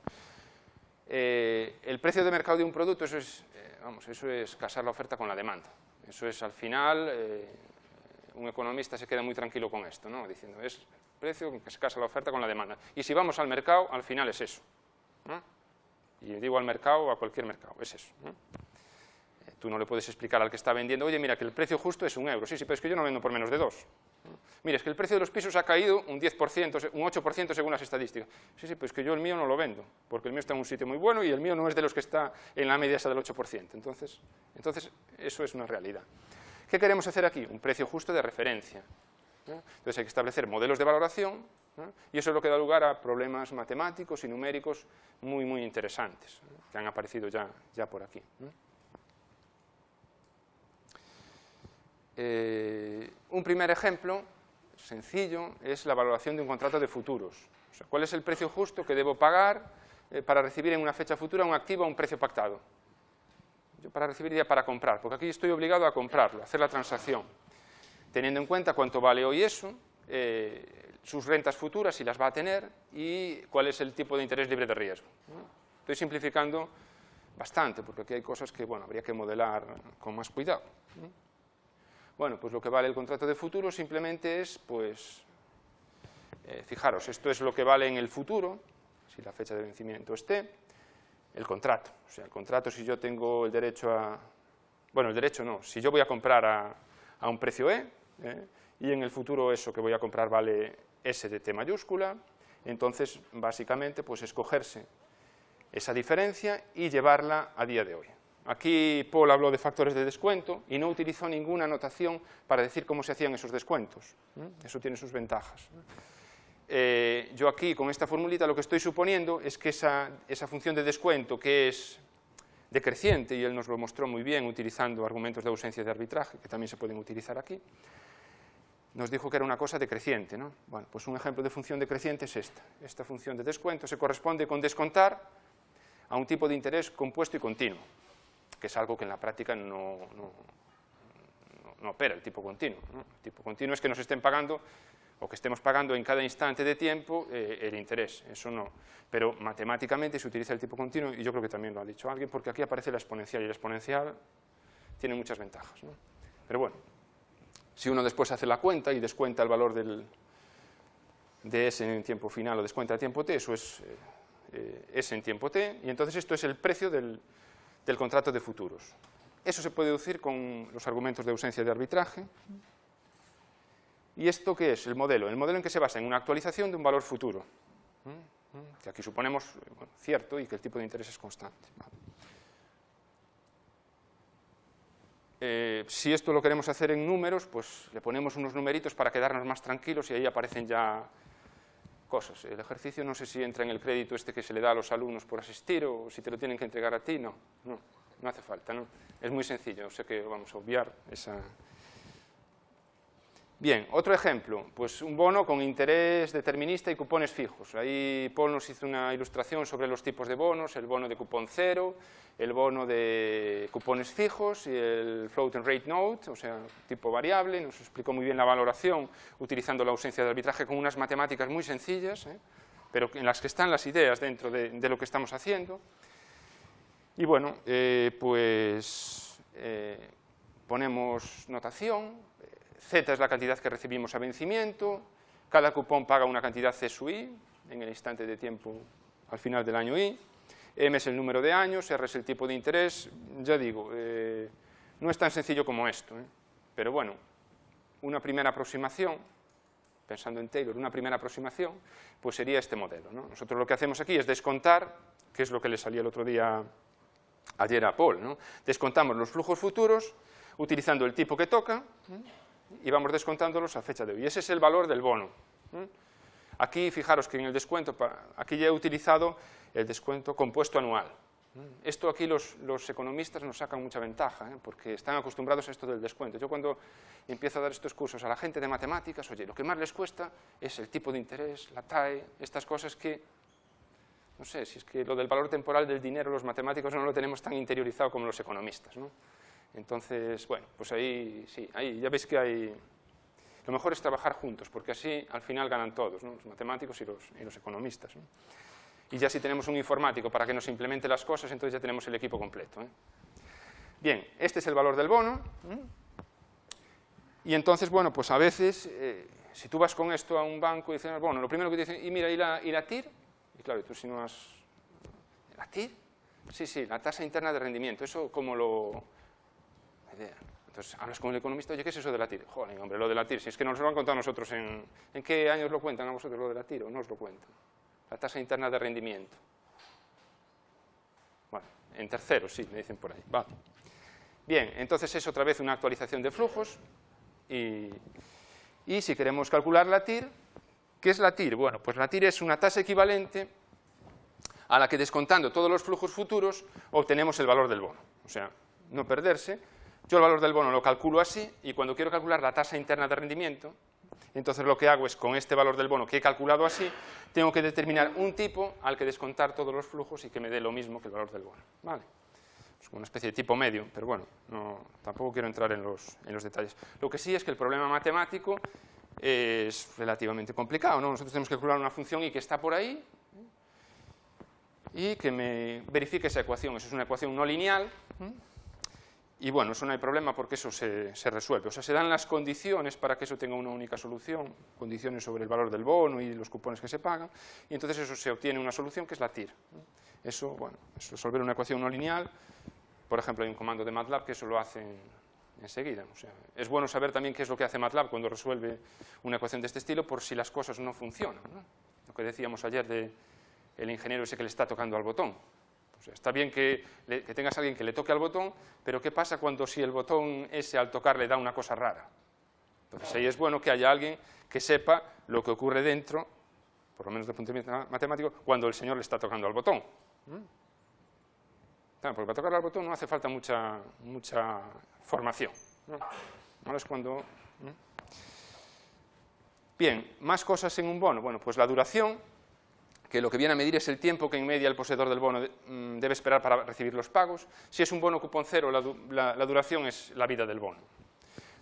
el precio de mercado de un producto, eso es casar la oferta con la demanda. Eso es, al final, un economista se queda muy tranquilo con esto, ¿no? Diciendo, es precio que se casa la oferta con la demanda. Y si vamos al mercado, al final es eso, ¿no? Y digo al mercado o a cualquier mercado, es eso, ¿no? Tú no le puedes explicar al que está vendiendo, oye, mira, que el precio justo es €1. Sí, pero es que yo no vendo por menos de 2. Mira, es que el precio de los pisos ha caído un 10%, un 8% según las estadísticas. Sí, pero es que yo el mío no lo vendo, porque el mío está en un sitio muy bueno y el mío no es de los que está en la media esa del 8%. Entonces eso es una realidad. ¿Qué queremos hacer aquí? Un precio justo de referencia, ¿no? Entonces hay que establecer modelos de valoración, ¿no? Y eso es lo que da lugar a problemas matemáticos y numéricos muy interesantes, ¿no? Que han aparecido ya por aquí, ¿no? Un primer ejemplo sencillo es la valoración de un contrato de futuros. O sea, ¿cuál es el precio justo que debo pagar para recibir en una fecha futura un activo a un precio pactado? Yo para recibir ya para comprar, porque aquí estoy obligado a comprarlo, a hacer la transacción, teniendo en cuenta cuánto vale hoy eso, sus rentas futuras, si las va a tener, y cuál es el tipo de interés libre de riesgo, ¿no? Estoy simplificando bastante, porque aquí hay cosas que, bueno, habría que modelar con más cuidado, ¿no? Bueno, pues lo que vale el contrato de futuro simplemente es, pues, fijaros, esto es lo que vale en el futuro, si la fecha de vencimiento esté, el contrato. O sea, el contrato, si yo tengo el derecho a... Bueno, el derecho no, si yo voy a comprar a un precio E, y en el futuro eso que voy a comprar vale S de T mayúscula. Entonces, básicamente, pues escogerse esa diferencia y llevarla a día de hoy. Aquí Paul habló de factores de descuento y no utilizó ninguna notación para decir cómo se hacían esos descuentos. Eso tiene sus ventajas. Yo aquí, con esta formulita, lo que estoy suponiendo es que esa función de descuento, que es decreciente, y él nos lo mostró muy bien utilizando argumentos de ausencia de arbitraje, que también se pueden utilizar aquí, nos dijo que era una cosa decreciente, ¿no? Bueno, pues un ejemplo de función decreciente es esta. Esta función de descuento se corresponde con descontar a un tipo de interés compuesto y continuo, que es algo que en la práctica no opera el tipo continuo, ¿no? El tipo continuo es que nos estén pagando o que estemos pagando en cada instante de tiempo el interés, eso no. Pero matemáticamente se utiliza el tipo continuo, y yo creo que también lo ha dicho alguien, porque aquí aparece la exponencial, y la exponencial tiene muchas ventajas, ¿no? Pero bueno, si uno después hace la cuenta y descuenta el valor de S en tiempo final o descuenta el tiempo t, eso es S en tiempo t, y entonces esto es el precio del contrato de futuros. Eso se puede deducir con los argumentos de ausencia de arbitraje. ¿Y esto qué es? El modelo. El modelo en que se basa en una actualización de un valor futuro, que aquí suponemos cierto y que el tipo de interés es constante. Si esto lo queremos hacer en números, pues le ponemos unos numeritos para quedarnos más tranquilos y ahí aparecen ya cosas. El ejercicio no sé si entra en el crédito este que se le da a los alumnos por asistir o si te lo tienen que entregar a ti, no hace falta, ¿no? Es muy sencillo, o sea que vamos a obviar esa... Bien, otro ejemplo, pues un bono con interés determinista y cupones fijos. Ahí Paul nos hizo una ilustración sobre los tipos de bonos, el bono de cupón cero, el bono de cupones fijos y el floating rate note, o sea, tipo variable. Nos explicó muy bien la valoración utilizando la ausencia de arbitraje con unas matemáticas muy sencillas, pero en las que están las ideas dentro de lo que estamos haciendo. Y bueno, ponemos notación. Z es la cantidad que recibimos a vencimiento, cada cupón paga una cantidad C sub I en el instante de tiempo al final del año I, M es el número de años, R es el tipo de interés. Ya digo, no es tan sencillo como esto, pero bueno, una primera aproximación, pensando en Taylor, una primera aproximación, pues sería este modelo, ¿no? Nosotros lo que hacemos aquí es descontar, que es lo que le salía el otro día, ayer a Paul, ¿no? Descontamos los flujos futuros utilizando el tipo que toca, y vamos descontándolos a fecha de hoy. Ese es el valor del bono. Aquí, fijaros que en el descuento, aquí ya he utilizado el descuento compuesto anual. Esto aquí los economistas nos sacan mucha ventaja, porque están acostumbrados a esto del descuento. Yo cuando empiezo a dar estos cursos a la gente de matemáticas, oye, lo que más les cuesta es el tipo de interés, la TAE, estas cosas que, no sé, si es que lo del valor temporal del dinero los matemáticos no lo tenemos tan interiorizado como los economistas, ¿no? Entonces, bueno, pues ahí sí, ahí ya veis que hay... Lo mejor es trabajar juntos, porque así al final ganan todos, ¿no? Los matemáticos y los economistas, ¿no? Y ya si tenemos un informático para que nos implemente las cosas, entonces ya tenemos el equipo completo, Bien, este es el valor del bono. Y entonces, bueno, pues a veces, si tú vas con esto a un banco y dices, bueno, lo primero que te dicen, y mira, ¿y la TIR? Y claro, tú si no has... ¿La TIR? Sí, la tasa interna de rendimiento, eso como lo... Entonces hablas con el economista, oye, ¿qué es eso de la TIR? Joder, hombre, lo de la TIR, si es que nos lo han contado nosotros, ¿en qué años lo cuentan a vosotros lo de la TIR o no os lo cuentan? La tasa interna de rendimiento. Bueno, en tercero, sí, me dicen por ahí. Vale. Bien, entonces es otra vez una actualización de flujos y si queremos calcular la TIR, ¿qué es la TIR? Bueno, pues la TIR es una tasa equivalente a la que descontando todos los flujos futuros obtenemos el valor del bono. O sea, no perderse. Yo el valor del bono lo calculo así y cuando quiero calcular la tasa interna de rendimiento, entonces lo que hago es con este valor del bono que he calculado así, tengo que determinar un tipo al que descontar todos los flujos y que me dé lo mismo que el valor del bono. ¿Vale? Es una especie de tipo medio, pero bueno, tampoco quiero entrar en los detalles. Lo que sí es que el problema matemático es relativamente complicado, ¿no? Nosotros tenemos que calcular una función y que está por ahí y que me verifique esa ecuación. Eso es una ecuación no lineal. Y bueno, eso no hay problema porque eso se resuelve. O sea, se dan las condiciones para que eso tenga una única solución, condiciones sobre el valor del bono y los cupones que se pagan, y entonces eso se obtiene una solución que es la TIR. Eso, bueno, es resolver una ecuación no lineal. Por ejemplo, hay un comando de MATLAB que eso lo hace enseguida. O sea, es bueno saber también qué es lo que hace MATLAB cuando resuelve una ecuación de este estilo, por si las cosas no funcionan, ¿no? Lo que decíamos ayer del ingeniero ese que le está tocando al botón. O sea, está bien que tengas a alguien que le toque al botón, pero ¿qué pasa cuando si el botón ese al tocar le da una cosa rara? Entonces ahí es bueno que haya alguien que sepa lo que ocurre dentro, por lo menos desde el punto de vista matemático, cuando el señor le está tocando al botón. Claro, porque para tocar al botón no hace falta mucha formación, ¿no? Ahora es cuando... Bien, más cosas en un bono. Bueno, pues la duración, que lo que viene a medir es el tiempo que en media el poseedor del bono debe esperar para recibir los pagos. Si es un bono cupón cero, la duración es la vida del bono.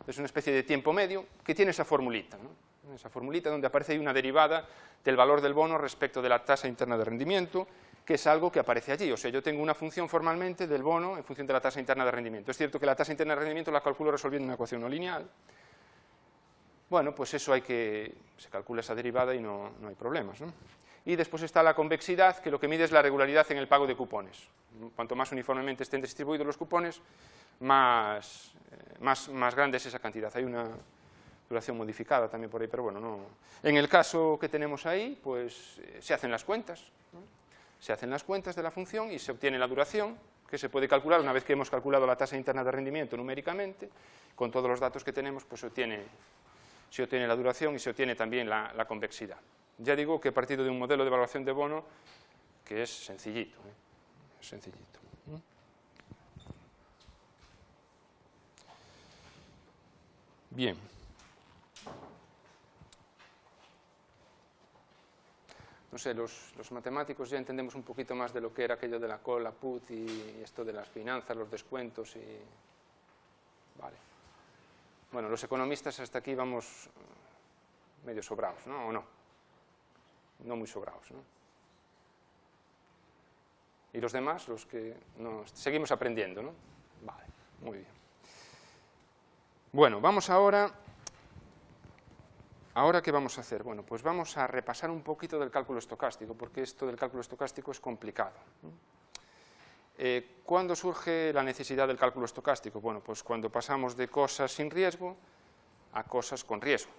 Es una especie de tiempo medio que tiene esa formulita, ¿no? Esa formulita donde aparece ahí una derivada del valor del bono respecto de la tasa interna de rendimiento, que es algo que aparece allí. O sea, yo tengo una función formalmente del bono en función de la tasa interna de rendimiento. Es cierto que la tasa interna de rendimiento la calculo resolviendo una ecuación no lineal. Bueno, pues eso se calcula esa derivada y no hay problemas, ¿no? Y después está la convexidad, que lo que mide es la regularidad en el pago de cupones. Cuanto más uniformemente estén distribuidos los cupones, más grande es esa cantidad. Hay una duración modificada también por ahí, pero bueno, no. En el caso que tenemos ahí, pues se hacen las cuentas, ¿no? Se hacen las cuentas de la función y se obtiene la duración, que se puede calcular una vez que hemos calculado la tasa interna de rendimiento numéricamente, con todos los datos que tenemos, pues se obtiene la duración y se obtiene también la convexidad. Ya digo que he partido de un modelo de evaluación de bono que es sencillito, es sencillito. Bien. No sé, los matemáticos ya entendemos un poquito más de lo que era aquello de la call, la put y esto de las finanzas, los descuentos y... Vale. Bueno, los economistas hasta aquí vamos medio sobrados, ¿no? ¿O no? No muy sobrados, ¿no? Y los demás, los que seguimos aprendiendo, ¿no? Vale, muy bien. Bueno, vamos ahora... ¿Ahora qué vamos a hacer? Bueno, pues vamos a repasar un poquito del cálculo estocástico, porque esto del cálculo estocástico es complicado. ¿Cuándo surge la necesidad del cálculo estocástico? Bueno, pues cuando pasamos de cosas sin riesgo a cosas con riesgo.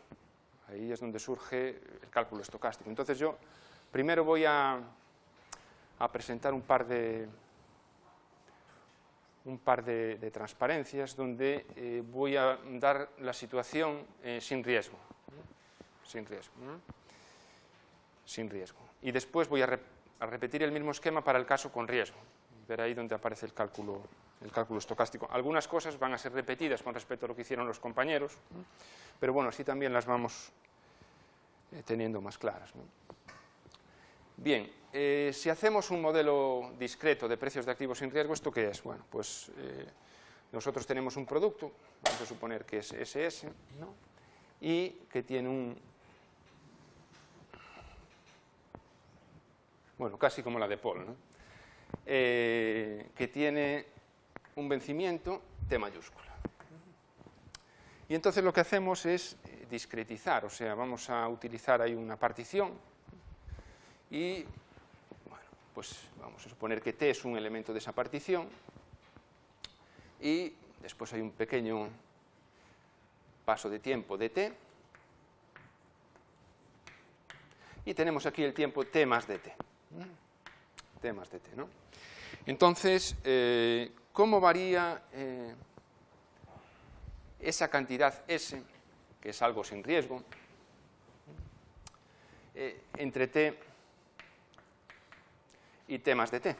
Ahí es donde surge el cálculo estocástico. Entonces yo primero voy a presentar un par de transparencias donde voy a dar la situación sin riesgo. Sin riesgo. Y después voy a repetir el mismo esquema para el caso con riesgo. Ver ahí donde aparece el cálculo estocástico. Algunas cosas van a ser repetidas con respecto a lo que hicieron los compañeros, pero bueno, así también las vamos teniendo más claras, ¿no? Bien, si hacemos un modelo discreto de precios de activos sin riesgo, ¿esto qué es? Bueno, pues nosotros tenemos un producto, vamos a suponer que es SS, ¿no? Y que tiene bueno, casi como la de Paul, ¿no? Que tiene un vencimiento T mayúscula. Y entonces lo que hacemos es discretizar, o sea, vamos a utilizar ahí una partición y, bueno, pues vamos a suponer que T es un elemento de esa partición y después hay un pequeño paso de tiempo de T y tenemos aquí el tiempo T más dt. T más dt, ¿no? Entonces, ¿cómo varía esa cantidad S, que es algo sin riesgo, entre T y T más dt?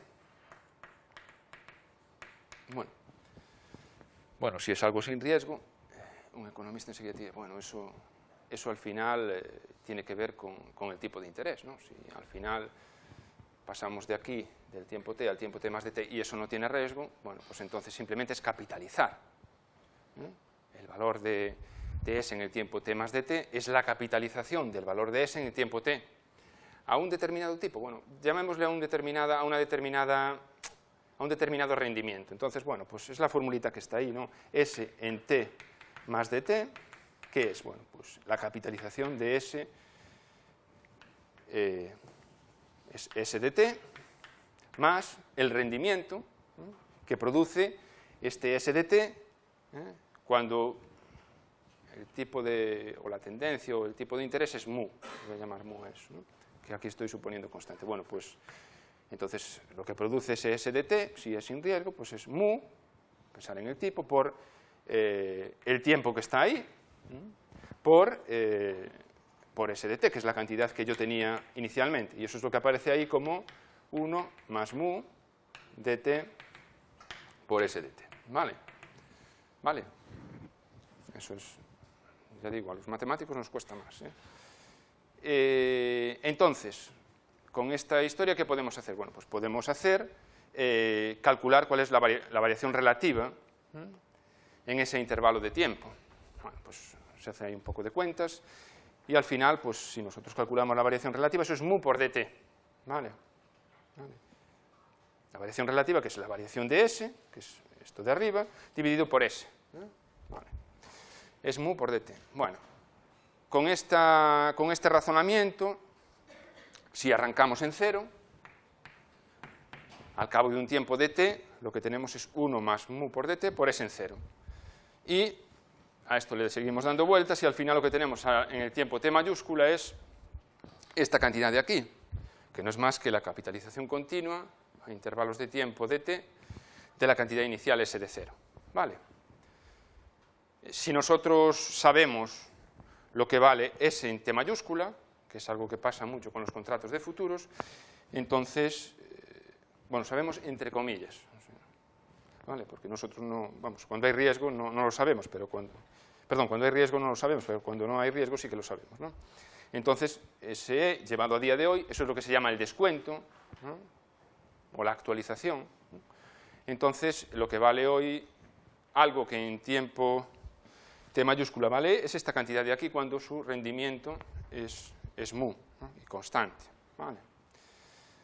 Bueno, si es algo sin riesgo, un economista enseguida dice, bueno, eso al final tiene que ver con el tipo de interés, ¿no? Si al final pasamos de aquí, del tiempo t al tiempo t más dt, y eso no tiene riesgo, bueno, pues entonces simplemente es capitalizar. El valor de S en el tiempo t más dt es la capitalización del valor de S en el tiempo t. A un determinado tipo, bueno, llamémosle a un determinado rendimiento. Entonces, bueno, pues es la formulita que está ahí, ¿no? S en t más dt, ¿qué es? Bueno, pues la capitalización de S es S de t más el rendimiento que produce este S de t cuando el tipo de, o la tendencia o el tipo de interés es mu, voy a llamar mu a eso, ¿no? Que aquí estoy suponiendo constante. Bueno, pues entonces lo que produce ese S de t, si es sin riesgo, pues es mu, pensar en el tipo, por el tiempo que está ahí, por S de t, que es la cantidad que yo tenía inicialmente. Y eso es lo que aparece ahí como 1 más mu dt por S de t. ¿Vale? ¿Vale? Eso es, ya digo, a los matemáticos nos cuesta más. Entonces, con esta historia, ¿qué podemos hacer? Bueno, pues podemos hacer, calcular cuál es la variación relativa en ese intervalo de tiempo. Bueno, pues se hace ahí un poco de cuentas y al final, pues si nosotros calculamos la variación relativa, eso es mu por dt. ¿Vale? La variación relativa, que es la variación de S, que es esto de arriba, dividido por S. Vale. Es mu por dt. Bueno, con este razonamiento, si arrancamos en 0, al cabo de un tiempo dt, lo que tenemos es 1 más mu por dt por S en 0. Y a esto le seguimos dando vueltas y al final lo que tenemos en el tiempo t mayúscula es esta cantidad de aquí, que no es más que la capitalización continua a intervalos de tiempo dt de la cantidad inicial S de 0. ¿Vale? Si nosotros sabemos lo que vale S en t mayúscula, que es algo que pasa mucho con los contratos de futuros, entonces, bueno, sabemos entre comillas, ¿vale? Porque nosotros no, vamos, cuando hay riesgo no lo sabemos, pero cuando hay riesgo no lo sabemos, pero cuando no hay riesgo sí que lo sabemos, ¿no? Entonces, ese llevado a día de hoy, eso es lo que se llama el descuento, ¿no? O la actualización, ¿no? Entonces, lo que vale hoy, algo que en tiempo t mayúscula vale, es esta cantidad de aquí cuando su rendimiento es mu, ¿no? Y constante. ¿Vale?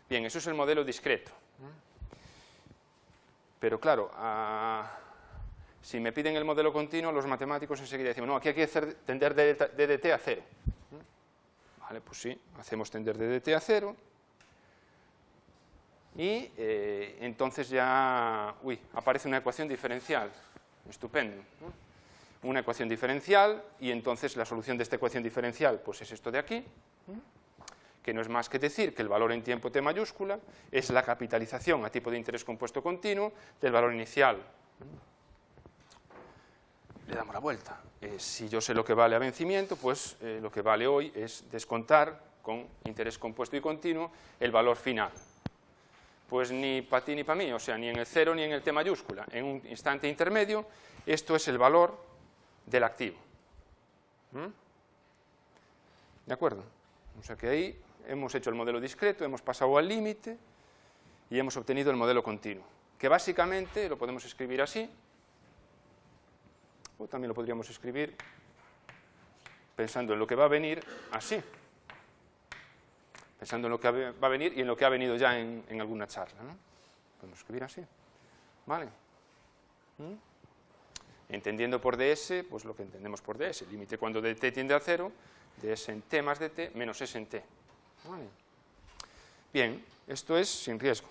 Bien, eso es el modelo discreto. Pero claro, si me piden el modelo continuo, los matemáticos enseguida decimos, no, aquí hay que hacer tender de dt a 0. Vale, pues sí, hacemos tender de dt a 0. Y entonces ya, aparece una ecuación diferencial. Estupendo, ¿no? Una ecuación diferencial, y entonces la solución de esta ecuación diferencial pues es esto de aquí, que no es más que decir que el valor en tiempo t mayúscula es la capitalización a tipo de interés compuesto continuo del valor inicial. Le damos la vuelta. Si yo sé lo que vale a vencimiento, pues lo que vale hoy es descontar con interés compuesto y continuo el valor final. Pues ni para ti ni para mí, o sea, ni en el 0 ni en el t mayúscula. En un instante intermedio, esto es el valor del activo. ¿De acuerdo? O sea que ahí hemos hecho el modelo discreto, hemos pasado al límite y hemos obtenido el modelo continuo, que básicamente lo podemos escribir así, o también lo podríamos escribir pensando en lo que va a venir así, pensando en lo que va a venir y en lo que ha venido ya en alguna charla, ¿no? Podemos escribir así, ¿vale? Entendiendo por ds, pues lo que entendemos por ds, límite cuando dt tiende a 0, ds en t más dt menos s en t. Vale. Bien, esto es sin riesgo.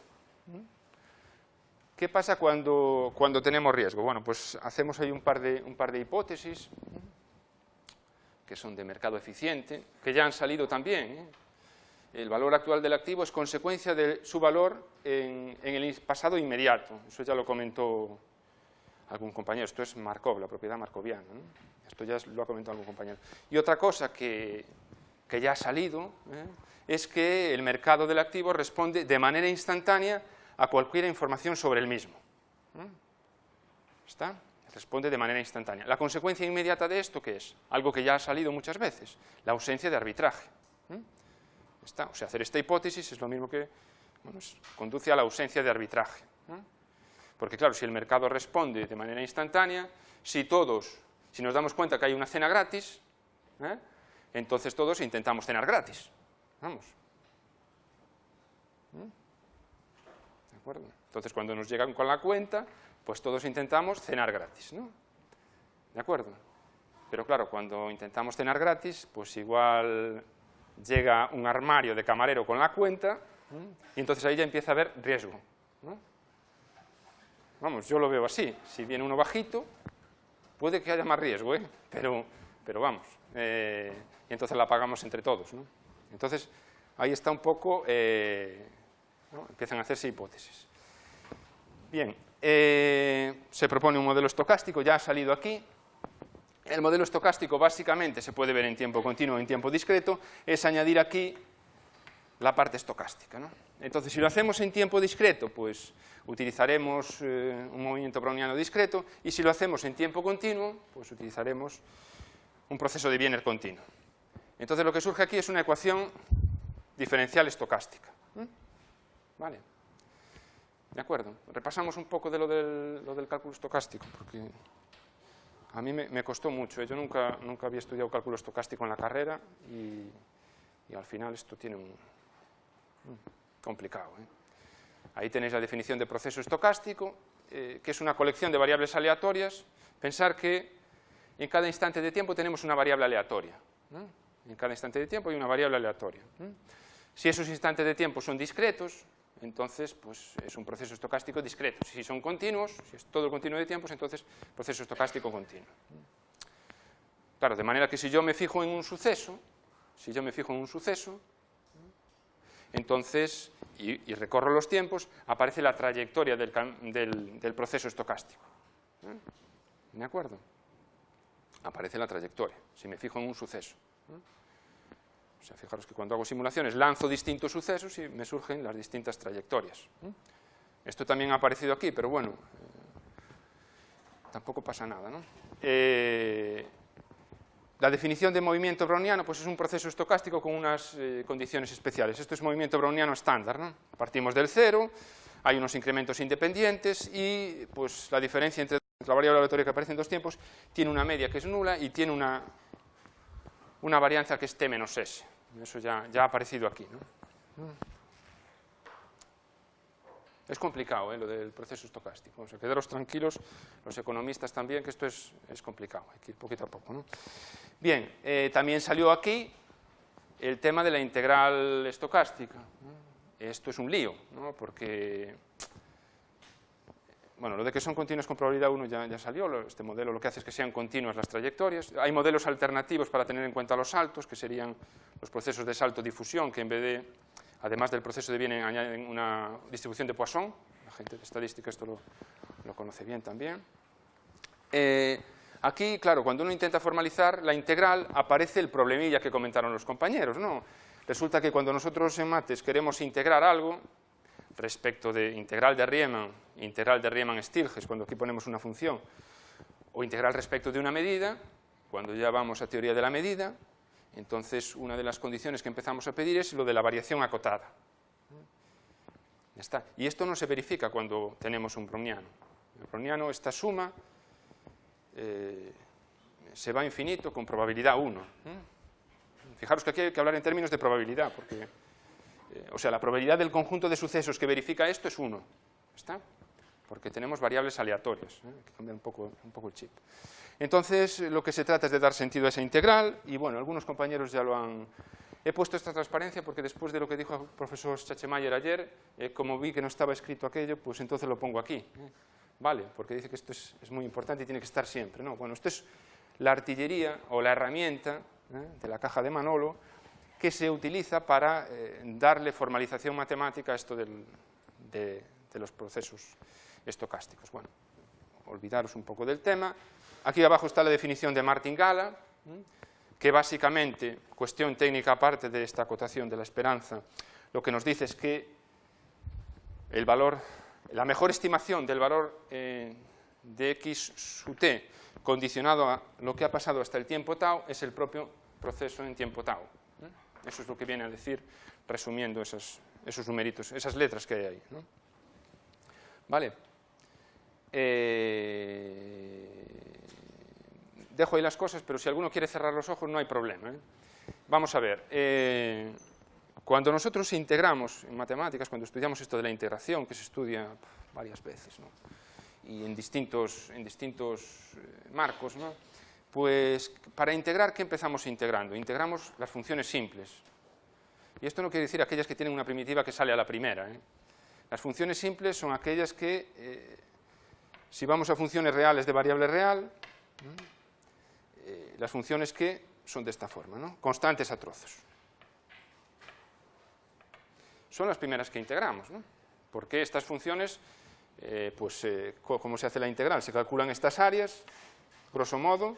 ¿Qué pasa cuando tenemos riesgo? Bueno, pues hacemos ahí un par de hipótesis que son de mercado eficiente, que ya han salido también. El valor actual del activo es consecuencia de su valor en el pasado inmediato. Eso ya lo comentó algún compañero. Esto es Markov, la propiedad markoviana, ¿no? Esto ya lo ha comentado algún compañero. Y otra cosa que ya ha salido es que el mercado del activo responde de manera instantánea a cualquier información sobre el mismo. ¿Está? Responde de manera instantánea. La consecuencia inmediata de esto, ¿qué es? Algo que ya ha salido muchas veces, la ausencia de arbitraje. ¿Está? O sea, hacer esta hipótesis es lo mismo que, bueno, conduce a la ausencia de arbitraje. Porque claro, si el mercado responde de manera instantánea, si nos damos cuenta que hay una cena gratis, entonces todos intentamos cenar gratis. Vamos. ¿De acuerdo? Entonces cuando nos llegan con la cuenta, pues todos intentamos cenar gratis, ¿no? ¿De acuerdo? Pero claro, cuando intentamos cenar gratis, pues igual llega un armario de camarero con la cuenta, y entonces ahí ya empieza a haber riesgo, ¿no? Vamos, yo lo veo así. Si viene uno bajito, puede que haya más riesgo, pero vamos, y entonces la pagamos entre todos, ¿no? Entonces, ahí está un poco, ¿no? Empiezan a hacerse hipótesis. Bien, se propone un modelo estocástico, ya ha salido aquí. El modelo estocástico básicamente se puede ver en tiempo continuo o en tiempo discreto, es añadir aquí la parte estocástica, ¿no? Entonces, si lo hacemos en tiempo discreto, pues utilizaremos un movimiento browniano discreto, y si lo hacemos en tiempo continuo, pues utilizaremos un proceso de Wiener continuo. Entonces, lo que surge aquí es una ecuación diferencial estocástica. ¿Vale? ¿De acuerdo? Repasamos un poco de lo del cálculo estocástico, porque a mí me costó mucho. Yo nunca había estudiado cálculo estocástico en la carrera y al final esto tiene un complicado. Ahí tenéis la definición de proceso estocástico, que es una colección de variables aleatorias. Pensar que en cada instante de tiempo tenemos una variable aleatoria, ¿no? En cada instante de tiempo hay una variable aleatoria. Si esos instantes de tiempo son discretos, entonces pues, es un proceso estocástico discreto. Si son continuos, si es todo el continuo de tiempos, entonces proceso estocástico continuo. Claro, de manera que si yo me fijo en un suceso, entonces, y recorro los tiempos, aparece la trayectoria del proceso estocástico. ¿De acuerdo? Aparece la trayectoria, si me fijo en un suceso. O sea, fijaros que cuando hago simulaciones lanzo distintos sucesos y me surgen las distintas trayectorias. Esto también ha aparecido aquí, pero bueno, tampoco pasa nada, ¿no? La definición de movimiento browniano pues es un proceso estocástico con unas condiciones especiales. Esto es movimiento browniano estándar, ¿no? Partimos del cero, hay unos incrementos independientes y pues, la diferencia entre la variable aleatoria que aparece en dos tiempos tiene una media que es nula y tiene una varianza que es t menos s. Eso ya ha aparecido aquí, ¿no? Es complicado, lo del proceso estocástico. O sea, quedaros tranquilos, los economistas también, que esto es complicado, hay que ir poquito a poco, ¿no? Bien, también salió aquí el tema de la integral estocástica. Esto es un lío, ¿no? Porque, bueno, lo de que son continuos con probabilidad 1 ya salió. Este modelo lo que hace es que sean continuas las trayectorias. Hay modelos alternativos para tener en cuenta los saltos, que serían los procesos de salto-difusión, que en vez de, además del proceso de Wiener, añaden una distribución de Poisson. La gente de estadística esto lo conoce bien también. Aquí, claro, cuando uno intenta formalizar la integral, aparece el problemilla que comentaron los compañeros, ¿no? Resulta que cuando nosotros en mates queremos integrar algo, respecto de integral de Riemann-Stieltjes, cuando aquí ponemos una función, o integral respecto de una medida, cuando ya vamos a teoría de la medida, entonces una de las condiciones que empezamos a pedir es lo de la variación acotada. Ya está. Y esto no se verifica cuando tenemos un browniano. El browniano, esta suma, se va a infinito con probabilidad 1. Fijaros que aquí hay que hablar en términos de probabilidad, porque o sea, la probabilidad del conjunto de sucesos que verifica esto es 1, ¿está? Porque tenemos variables aleatorias, hay que cambiar un poco el chip. Entonces, lo que se trata es de dar sentido a esa integral, y bueno, algunos compañeros ya lo han... He puesto esta transparencia porque después de lo que dijo el profesor Schachemayer ayer, como vi que no estaba escrito aquello, pues entonces lo pongo aquí, ¿vale? Porque dice que esto es muy importante y tiene que estar siempre, ¿no? Bueno, esto es la artillería o la herramienta de la caja de Manolo, que se utiliza para darle formalización matemática a esto de los procesos estocásticos. Bueno, olvidaros un poco del tema. Aquí abajo está la definición de Martin-Gala, que básicamente, cuestión técnica aparte de esta acotación de la esperanza, lo que nos dice es que el valor, la mejor estimación del valor de x sub t condicionado a lo que ha pasado hasta el tiempo tau es el propio proceso en tiempo tau. Eso es lo que viene a decir, resumiendo esos numeritos, esas letras que hay ahí, ¿no? Vale. Dejo ahí las cosas, pero si alguno quiere cerrar los ojos no hay problema, Vamos a ver, cuando nosotros integramos en matemáticas, cuando estudiamos esto de la integración, que se estudia varias veces, ¿no? Y en distintos marcos, ¿no? Pues para integrar, ¿qué empezamos integrando? Integramos las funciones simples. Y esto no quiere decir aquellas que tienen una primitiva que sale a la primera. Las funciones simples son aquellas que, si vamos a funciones reales de variable real, las funciones que son de esta forma, ¿no? Constantes a trozos. Son las primeras que integramos, ¿no? Porque estas funciones, ¿cómo se hace la integral? Se calculan estas áreas, grosso modo,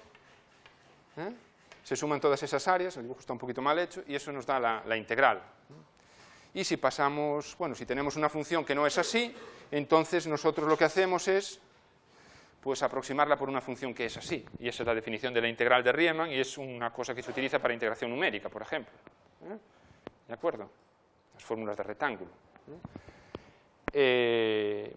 se suman todas esas áreas, el dibujo está un poquito mal hecho, y eso nos da la integral. Y si pasamos, bueno, si tenemos una función que no es así, entonces nosotros lo que hacemos es pues aproximarla por una función que es así, y esa es la definición de la integral de Riemann, y es una cosa que se utiliza para integración numérica, por ejemplo. ¿De acuerdo? Las fórmulas de rectángulo.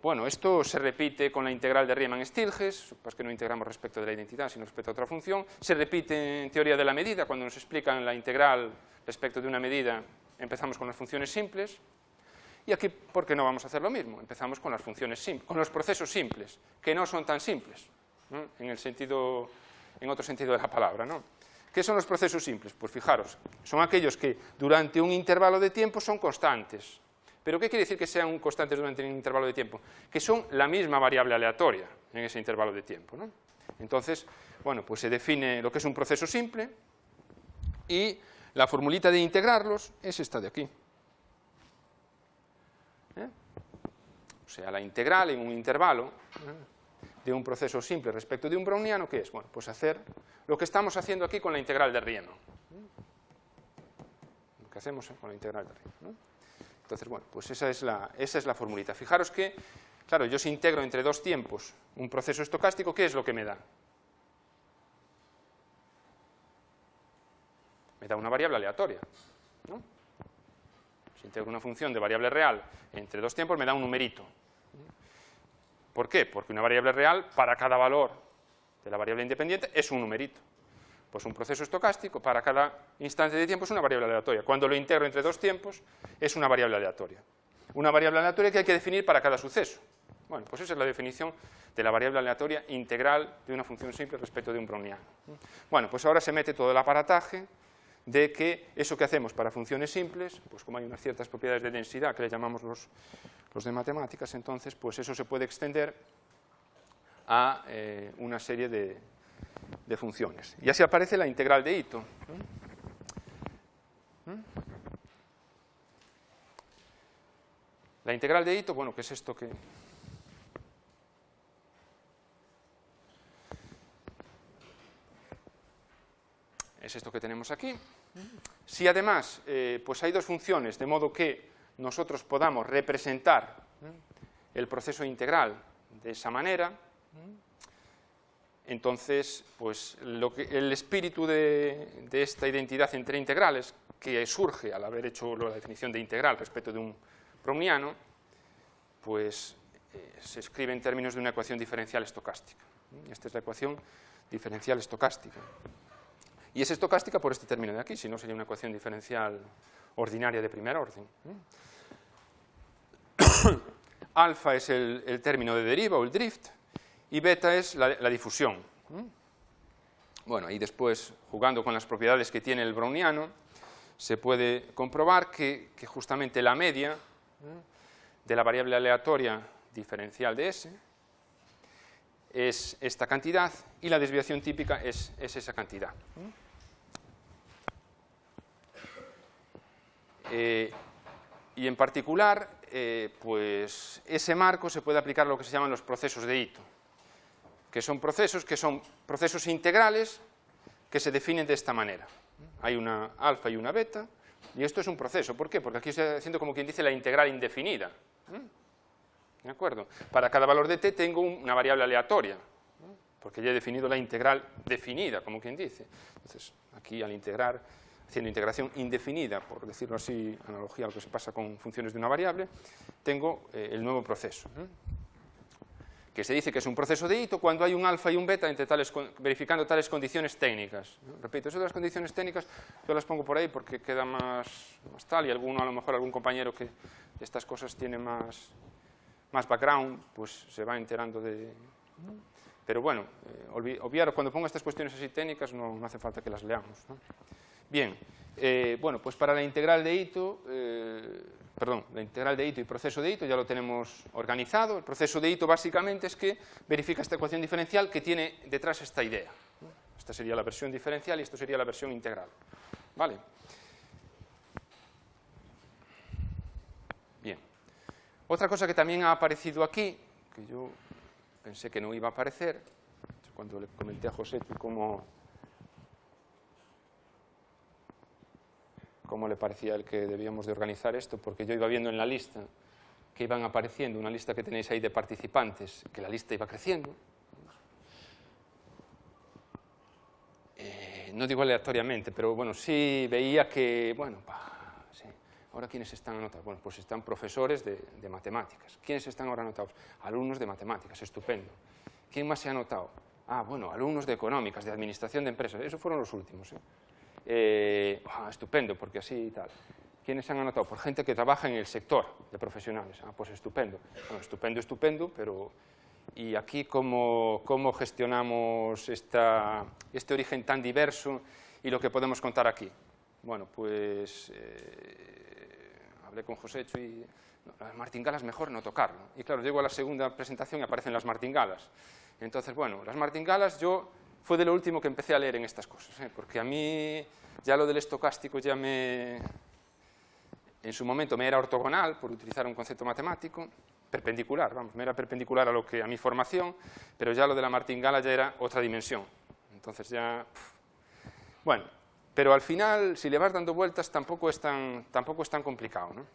Bueno, esto se repite con la integral de Riemann-Stieltjes, pues que no integramos respecto de la identidad, sino respecto a otra función. Se repite en teoría de la medida, cuando nos explican la integral respecto de una medida, empezamos con las funciones simples. Y aquí, ¿por qué no vamos a hacer lo mismo? Empezamos con las funciones simples, con los procesos simples, que no son tan simples, ¿no? En otro sentido de la palabra, ¿no? ¿Qué son los procesos simples? Pues fijaros, son aquellos que durante un intervalo de tiempo son constantes. ¿Pero qué quiere decir que sean constantes durante un intervalo de tiempo? Que son la misma variable aleatoria en ese intervalo de tiempo, ¿no? Entonces, bueno, pues se define lo que es un proceso simple y la formulita de integrarlos es esta de aquí. O sea, la integral en un intervalo de un proceso simple respecto de un browniano, ¿qué es? Bueno, pues hacer lo que estamos haciendo aquí con la integral de Riemann. Lo que hacemos con la integral de Riemann, ¿no? Entonces, bueno, pues esa es la formulita. Fijaros que, claro, yo si integro entre dos tiempos un proceso estocástico, ¿qué es lo que me da? Me da una variable aleatoria, ¿no? Si integro una función de variable real entre dos tiempos, me da un numerito. ¿Por qué? Porque una variable real, para cada valor de la variable independiente, es un numerito. Pues un proceso estocástico, para cada instante de tiempo, es una variable aleatoria. Cuando lo integro entre dos tiempos, es una variable aleatoria. Una variable aleatoria que hay que definir para cada suceso. Bueno, pues esa es la definición de la variable aleatoria integral de una función simple respecto de un browniano. Bueno, pues ahora se mete todo el aparataje de que eso que hacemos para funciones simples, pues como hay unas ciertas propiedades de densidad que le llamamos los de matemáticas, entonces pues eso se puede extender a una serie de funciones. Y así aparece la integral de Ito. La integral de Ito, bueno, ¿qué es esto que...? Es esto que tenemos aquí. Si además pues hay dos funciones, de modo que nosotros podamos representar el proceso integral de esa manera, entonces pues el espíritu de esta identidad entre integrales, que surge al haber hecho la definición de integral respecto de un browniano, pues se escribe en términos de una ecuación diferencial estocástica. Esta es la ecuación diferencial estocástica. Y es estocástica por este término de aquí, si no sería una ecuación diferencial ordinaria de primer orden. Alfa es el término de deriva o el drift, y beta es la difusión. Bueno, y después, jugando con las propiedades que tiene el browniano, se puede comprobar que justamente la media de la variable aleatoria diferencial de S es esta cantidad y la desviación típica es esa cantidad. Y en particular, pues ese marco se puede aplicar a lo que se llaman los procesos de Ito, que son procesos integrales que se definen de esta manera. Hay una alfa y una beta, y esto es un proceso. ¿Por qué? Porque aquí estoy haciendo como quien dice la integral indefinida. ¿De acuerdo? Para cada valor de t tengo una variable aleatoria, porque ya he definido la integral definida, como quien dice. Entonces, aquí al integrar, haciendo integración indefinida, por decirlo así, analogía a lo que se pasa con funciones de una variable, tengo el nuevo proceso, que se dice que es un proceso de Ito cuando hay un alfa y un beta verificando tales condiciones técnicas. Repito, eso de las condiciones técnicas yo las pongo por ahí porque queda más tal, y a lo mejor algún compañero que de estas cosas tiene más background, pues se va enterando de... Pero bueno, obviar, cuando pongo estas cuestiones así técnicas no hace falta que las leamos, ¿no? Bien, bueno, pues para la integral de Ito perdón, la integral de Ito y proceso de Ito ya lo tenemos organizado. El proceso de Ito básicamente es que verifica esta ecuación diferencial que tiene detrás esta idea. Esta sería la versión diferencial y esto sería la versión integral. ¿Vale? Bien. Otra cosa que también ha aparecido aquí, que yo pensé que no iba a aparecer, cuando le comenté a José cómo le parecía el que debíamos de organizar esto, porque yo iba viendo en la lista que iban apareciendo, una lista que tenéis ahí de participantes, que la lista iba creciendo. No digo aleatoriamente, pero bueno, sí veía que, bueno, sí. Ahora, ¿quiénes están anotados? Bueno, pues están profesores de matemáticas. ¿Quiénes están ahora anotados? Alumnos de matemáticas, estupendo. ¿Quién más se ha anotado? Ah, bueno, alumnos de económicas, de administración de empresas, esos fueron los últimos. Estupendo, porque así y tal. ¿Quiénes se han anotado? Por gente que trabaja en el sector de profesionales. Ah, pues estupendo. Bueno, estupendo, estupendo, pero ¿y aquí cómo gestionamos este origen tan diverso y lo que podemos contar aquí? Bueno, pues hablé con José y las martingalas mejor no tocarlo. Y claro, llego a la segunda presentación y aparecen las martingalas. Entonces, bueno, las martingalas fue de lo último que empecé a leer en estas cosas, porque a mí ya lo del estocástico ya en su momento me era ortogonal, por utilizar un concepto matemático, perpendicular, vamos, me era perpendicular a mi formación, pero ya lo de la martingala ya era otra dimensión. Entonces ya, bueno, pero al final, si le vas dando vueltas, tampoco es tan complicado, ¿no?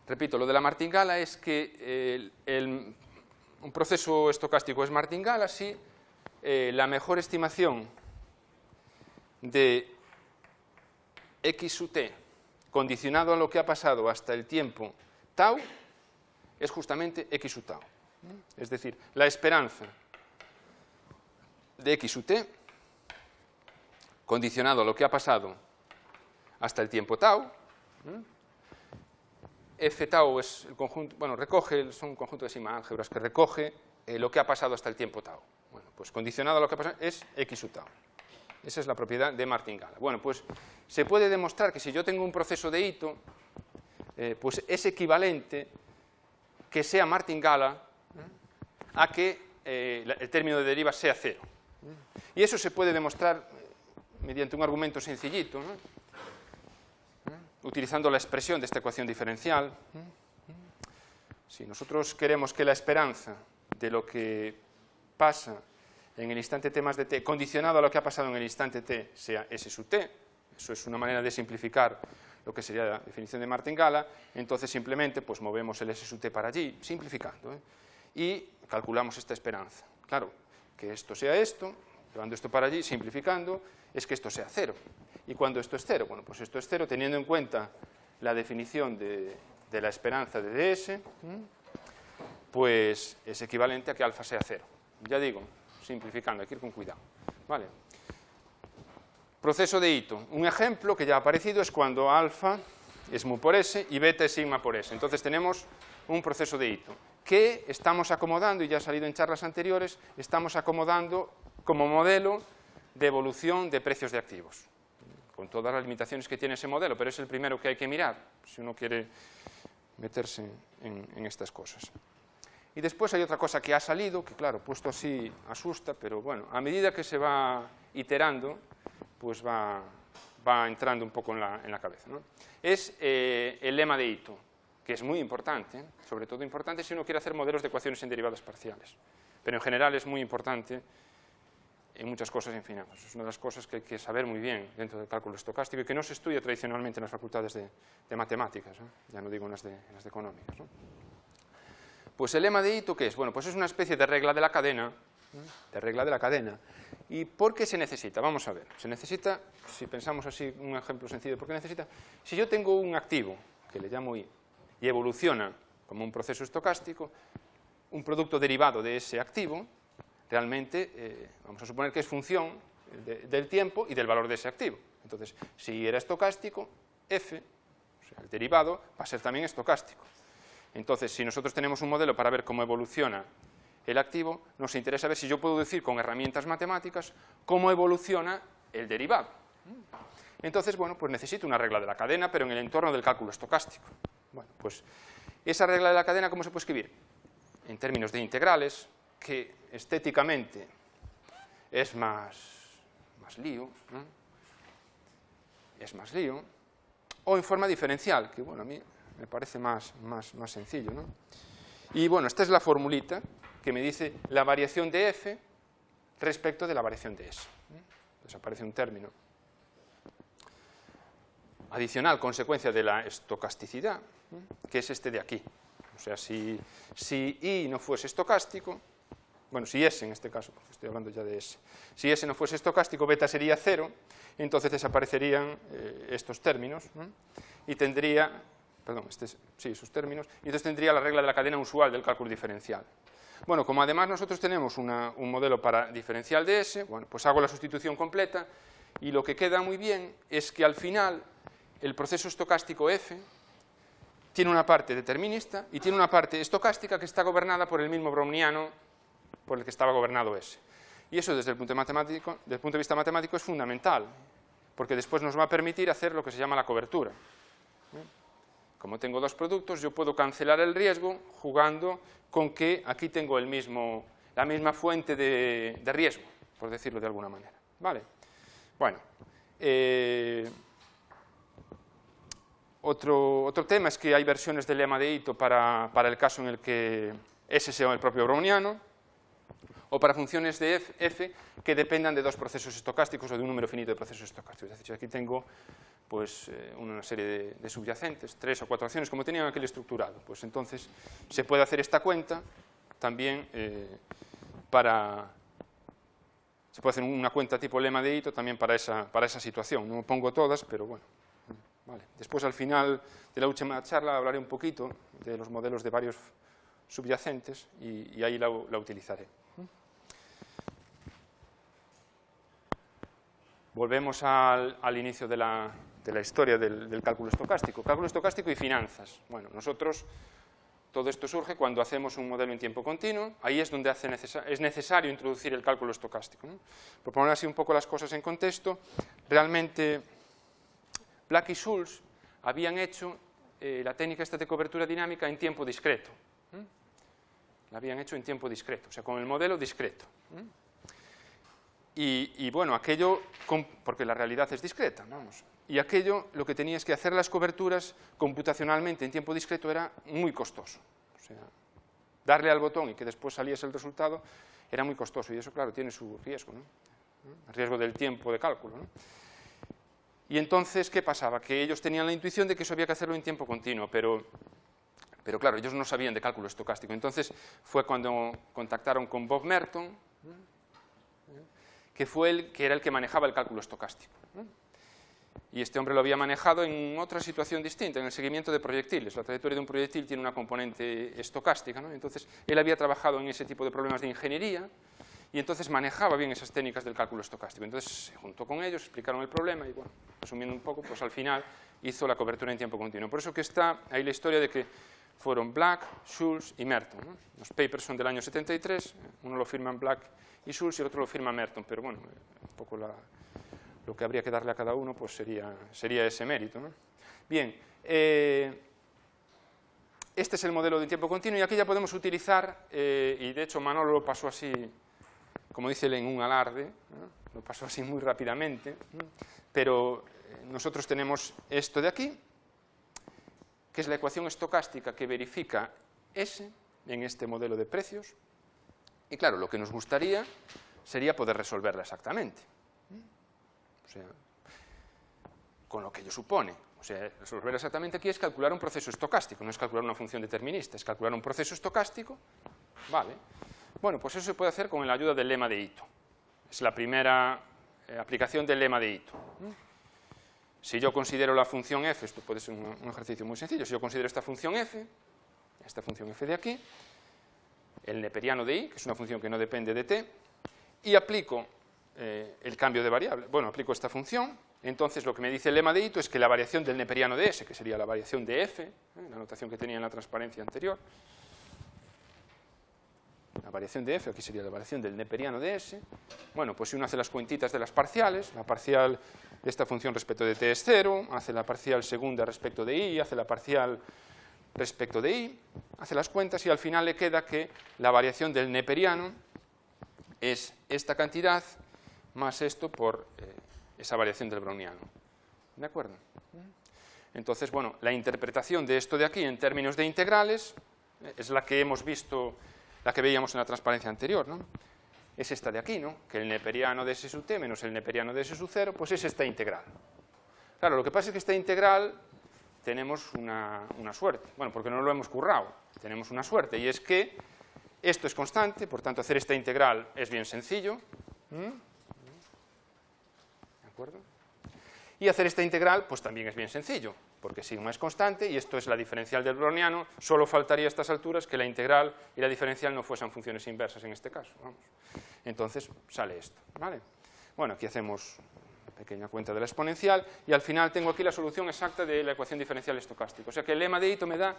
Repito, lo de la martingala es que un proceso estocástico es martingala si la mejor estimación de x sub t condicionado a lo que ha pasado hasta el tiempo tau es justamente x sub tau. Es decir, la esperanza de x sub t condicionado a lo que ha pasado hasta el tiempo tau. F tau es el conjunto, bueno, son un conjunto de sigma álgebras que recoge lo que ha pasado hasta el tiempo tau. Bueno, pues condicionado a lo que ha pasado es x sub tau. Esa es la propiedad de martingala. Bueno, pues se puede demostrar que si yo tengo un proceso de Ito, pues es equivalente que sea martingala a que el término de deriva sea cero. Y eso se puede demostrar mediante un argumento sencillito, ¿no? Utilizando la expresión de esta ecuación diferencial. Si nosotros queremos que la esperanza de lo que pasa en el instante t más de t, condicionado a lo que ha pasado en el instante t, sea s sub t, eso es una manera de simplificar lo que sería la definición de martingala, entonces simplemente pues movemos el s sub t para allí, simplificando, y calculamos esta esperanza. Claro, que esto sea esto, llevando esto para allí, simplificando, es que esto sea cero. ¿Y cuando esto es cero? Bueno, pues esto es cero teniendo en cuenta la definición de la esperanza de ds, pues es equivalente a que alfa sea cero. Ya digo, simplificando, hay que ir con cuidado. ¿Vale? Proceso de Ito. Un ejemplo que ya ha aparecido es cuando alfa es mu por s y beta es sigma por s. Entonces tenemos un proceso de Ito que estamos acomodando, y ya ha salido en charlas anteriores, estamos acomodando como modelo de evolución de precios de activos, con todas las limitaciones que tiene ese modelo, pero es el primero que hay que mirar si uno quiere meterse en estas cosas. Y después hay otra cosa que ha salido, que claro, puesto así asusta, pero bueno, a medida que se va iterando, pues va entrando un poco en la cabeza, ¿no? Es el lema de Ito, que es muy importante, sobre todo importante si uno quiere hacer modelos de ecuaciones en derivadas parciales, pero en general es muy importante en muchas cosas en finanzas. Es una de las cosas que hay que saber muy bien dentro del cálculo estocástico y que no se estudia tradicionalmente en las facultades de matemáticas, ¿no? Ya no digo en las de económicas, ¿no? Pues el lema de Ito, ¿qué es? Bueno, pues es una especie de regla de la cadena, ¿Y por qué se necesita? Vamos a ver. Se necesita, si pensamos así, un ejemplo sencillo, ¿por qué necesita? Si yo tengo un activo, que le llamo I, y evoluciona como un proceso estocástico, un producto derivado de ese activo, realmente, vamos a suponer que es función del tiempo y del valor de ese activo. Entonces, si era estocástico, f, o sea, el derivado, va a ser también estocástico. Entonces, si nosotros tenemos un modelo para ver cómo evoluciona el activo, nos interesa ver si yo puedo decir con herramientas matemáticas cómo evoluciona el derivado. Entonces, bueno, pues necesito una regla de la cadena, pero en el entorno del cálculo estocástico. Bueno, pues esa regla de la cadena, ¿cómo se puede escribir? En términos de integrales, que estéticamente es más lío, ¿no? Es más lío, o en forma diferencial, que bueno, a mí me parece más sencillo, ¿no? Y bueno, esta es la formulita que me dice la variación de f respecto de la variación de s. Entonces aparece un término adicional, consecuencia de la estocasticidad, que es este de aquí. O sea, si I no fuese estocástico, bueno, si S en este caso, porque estoy hablando ya de S, si S no fuese estocástico, beta sería 0, entonces desaparecerían estos términos, ¿no? Y tendría, perdón, esos términos, y entonces tendría la regla de la cadena usual del cálculo diferencial. Bueno, como además nosotros tenemos un modelo para diferencial de S, bueno, pues hago la sustitución completa, y lo que queda muy bien es que al final el proceso estocástico F tiene una parte determinista y tiene una parte estocástica que está gobernada por el mismo browniano por el que estaba gobernado S. Y eso desde el punto de vista matemático es fundamental, porque después nos va a permitir hacer lo que se llama la cobertura. Como tengo dos productos, yo puedo cancelar el riesgo jugando con que aquí tengo la misma fuente de riesgo, por decirlo de alguna manera. ¿Vale? Bueno, otro tema es que hay versiones del lema de Ito para el caso en el que S sea el propio browniano, o para funciones de f que dependan de dos procesos estocásticos o de un número finito de procesos estocásticos. Es decir, aquí tengo pues, una serie de subyacentes, 3 o 4 acciones, como tenía en aquel estructurado. Pues entonces se puede hacer esta cuenta también se puede hacer una cuenta tipo lema de Ito también para esa situación. No pongo todas, pero bueno. Vale. Después, al final de la última charla, hablaré un poquito de los modelos de varios subyacentes y ahí la utilizaré. Volvemos al inicio de la historia del cálculo estocástico. Cálculo estocástico y finanzas. Bueno, nosotros, todo esto surge cuando hacemos un modelo en tiempo continuo. Ahí es donde es necesario introducir el cálculo estocástico, ¿no? Por poner así un poco las cosas en contexto, realmente Black y Schulz habían hecho la técnica esta de cobertura dinámica en tiempo discreto. La habían hecho en tiempo discreto, o sea, con el modelo discreto. Y bueno, aquello, porque la realidad es discreta, vamos, y aquello lo que tenías que hacer las coberturas computacionalmente en tiempo discreto era muy costoso. O sea, darle al botón y que después saliese el resultado era muy costoso, y eso, claro, tiene su riesgo, ¿no? El riesgo del tiempo de cálculo, ¿no? Y entonces, ¿qué pasaba? Que ellos tenían la intuición de que eso había que hacerlo en tiempo continuo, pero claro, ellos no sabían de cálculo estocástico. Entonces fue cuando contactaron con Bob Merton, que era el que manejaba el cálculo estocástico. Y este hombre lo había manejado en otra situación distinta, en el seguimiento de proyectiles. La trayectoria de un proyectil tiene una componente estocástica, ¿no? Entonces, él había trabajado en ese tipo de problemas de ingeniería y entonces manejaba bien esas técnicas del cálculo estocástico. Entonces, se juntó con ellos, explicaron el problema y, bueno, resumiendo un poco, pues al final hizo la cobertura en tiempo continuo. Por eso que está ahí la historia de que fueron Black, Schulz y Merton, ¿no? Los papers son del año 73, uno lo firman Black y Schulz y el otro lo firma Merton, pero bueno, un poco lo que habría que darle a cada uno pues sería ese mérito, ¿no? Bien, este es el modelo de tiempo continuo y aquí ya podemos utilizar, y de hecho Manolo lo pasó así, como dice él, en un alarde, ¿no? Lo pasó así muy rápidamente, ¿no? Pero nosotros tenemos esto de aquí, que es la ecuación estocástica que verifica S en este modelo de precios, y claro, lo que nos gustaría sería poder resolverla exactamente. O sea, con lo que ello supone. O sea, resolver exactamente aquí es calcular un proceso estocástico, no es calcular una función determinista, es calcular un proceso estocástico. Vale. Bueno, pues eso se puede hacer con la ayuda del lema de Ito. Es la primera aplicación del lema de Ito. Si yo considero la función f, esto puede ser un ejercicio muy sencillo, si yo considero esta función f de aquí, el neperiano de i, que es una función que no depende de t, y aplico el cambio de variable, bueno, aplico esta función, entonces lo que me dice el lema de Ito es que la variación del neperiano de S, que sería la variación de f, la notación que tenía en la transparencia anterior, la la variación de f, aquí sería la variación del neperiano de s. Bueno, pues si uno hace las cuentitas de las parciales, la parcial de esta función respecto de t es 0, hace la parcial segunda respecto de i, hace la parcial respecto de i, hace las cuentas y al final le queda que la variación del neperiano es esta cantidad más esto por esa variación del browniano. ¿De acuerdo? Entonces, bueno, la interpretación de esto de aquí en términos de integrales es la que hemos visto, la que veíamos en la transparencia anterior, ¿no? Es esta de aquí, ¿no? Que el neperiano de s sub t menos el neperiano de s sub 0, pues es esta integral. Claro, lo que pasa es que esta integral tenemos una suerte, bueno, porque no lo hemos currado, tenemos una suerte, y es que esto es constante, por tanto hacer esta integral es bien sencillo, ¿de acuerdo? Y hacer esta integral, pues también es bien sencillo, porque sigma es constante y esto es la diferencial del browniano, solo faltaría a estas alturas que la integral y la diferencial no fuesen funciones inversas en este caso, vamos. Entonces sale esto, ¿vale? Bueno, aquí hacemos una pequeña cuenta de la exponencial y al final tengo aquí la solución exacta de la ecuación diferencial estocástica, o sea que el lema de Ito me da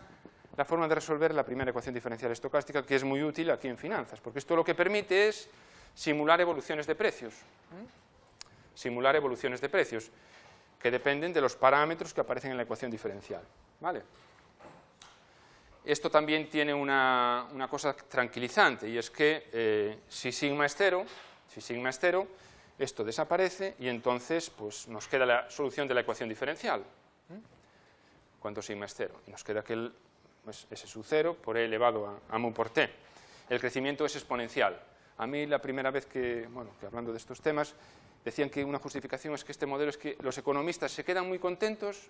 la forma de resolver la primera ecuación diferencial estocástica, que es muy útil aquí en finanzas, porque esto lo que permite es simular evoluciones de precios, simular evoluciones de precios, que dependen de los parámetros que aparecen en la ecuación diferencial, ¿vale? Esto también tiene una cosa tranquilizante, y es que si sigma es cero, esto desaparece y entonces pues, nos queda la solución de la ecuación diferencial, cuando sigma es cero, y nos queda que pues, s sub 0 por e elevado a mu por t. El crecimiento es exponencial. A mí la primera vez que, bueno, que hablando de estos temas, decían que una justificación es que este modelo es que los economistas se quedan muy contentos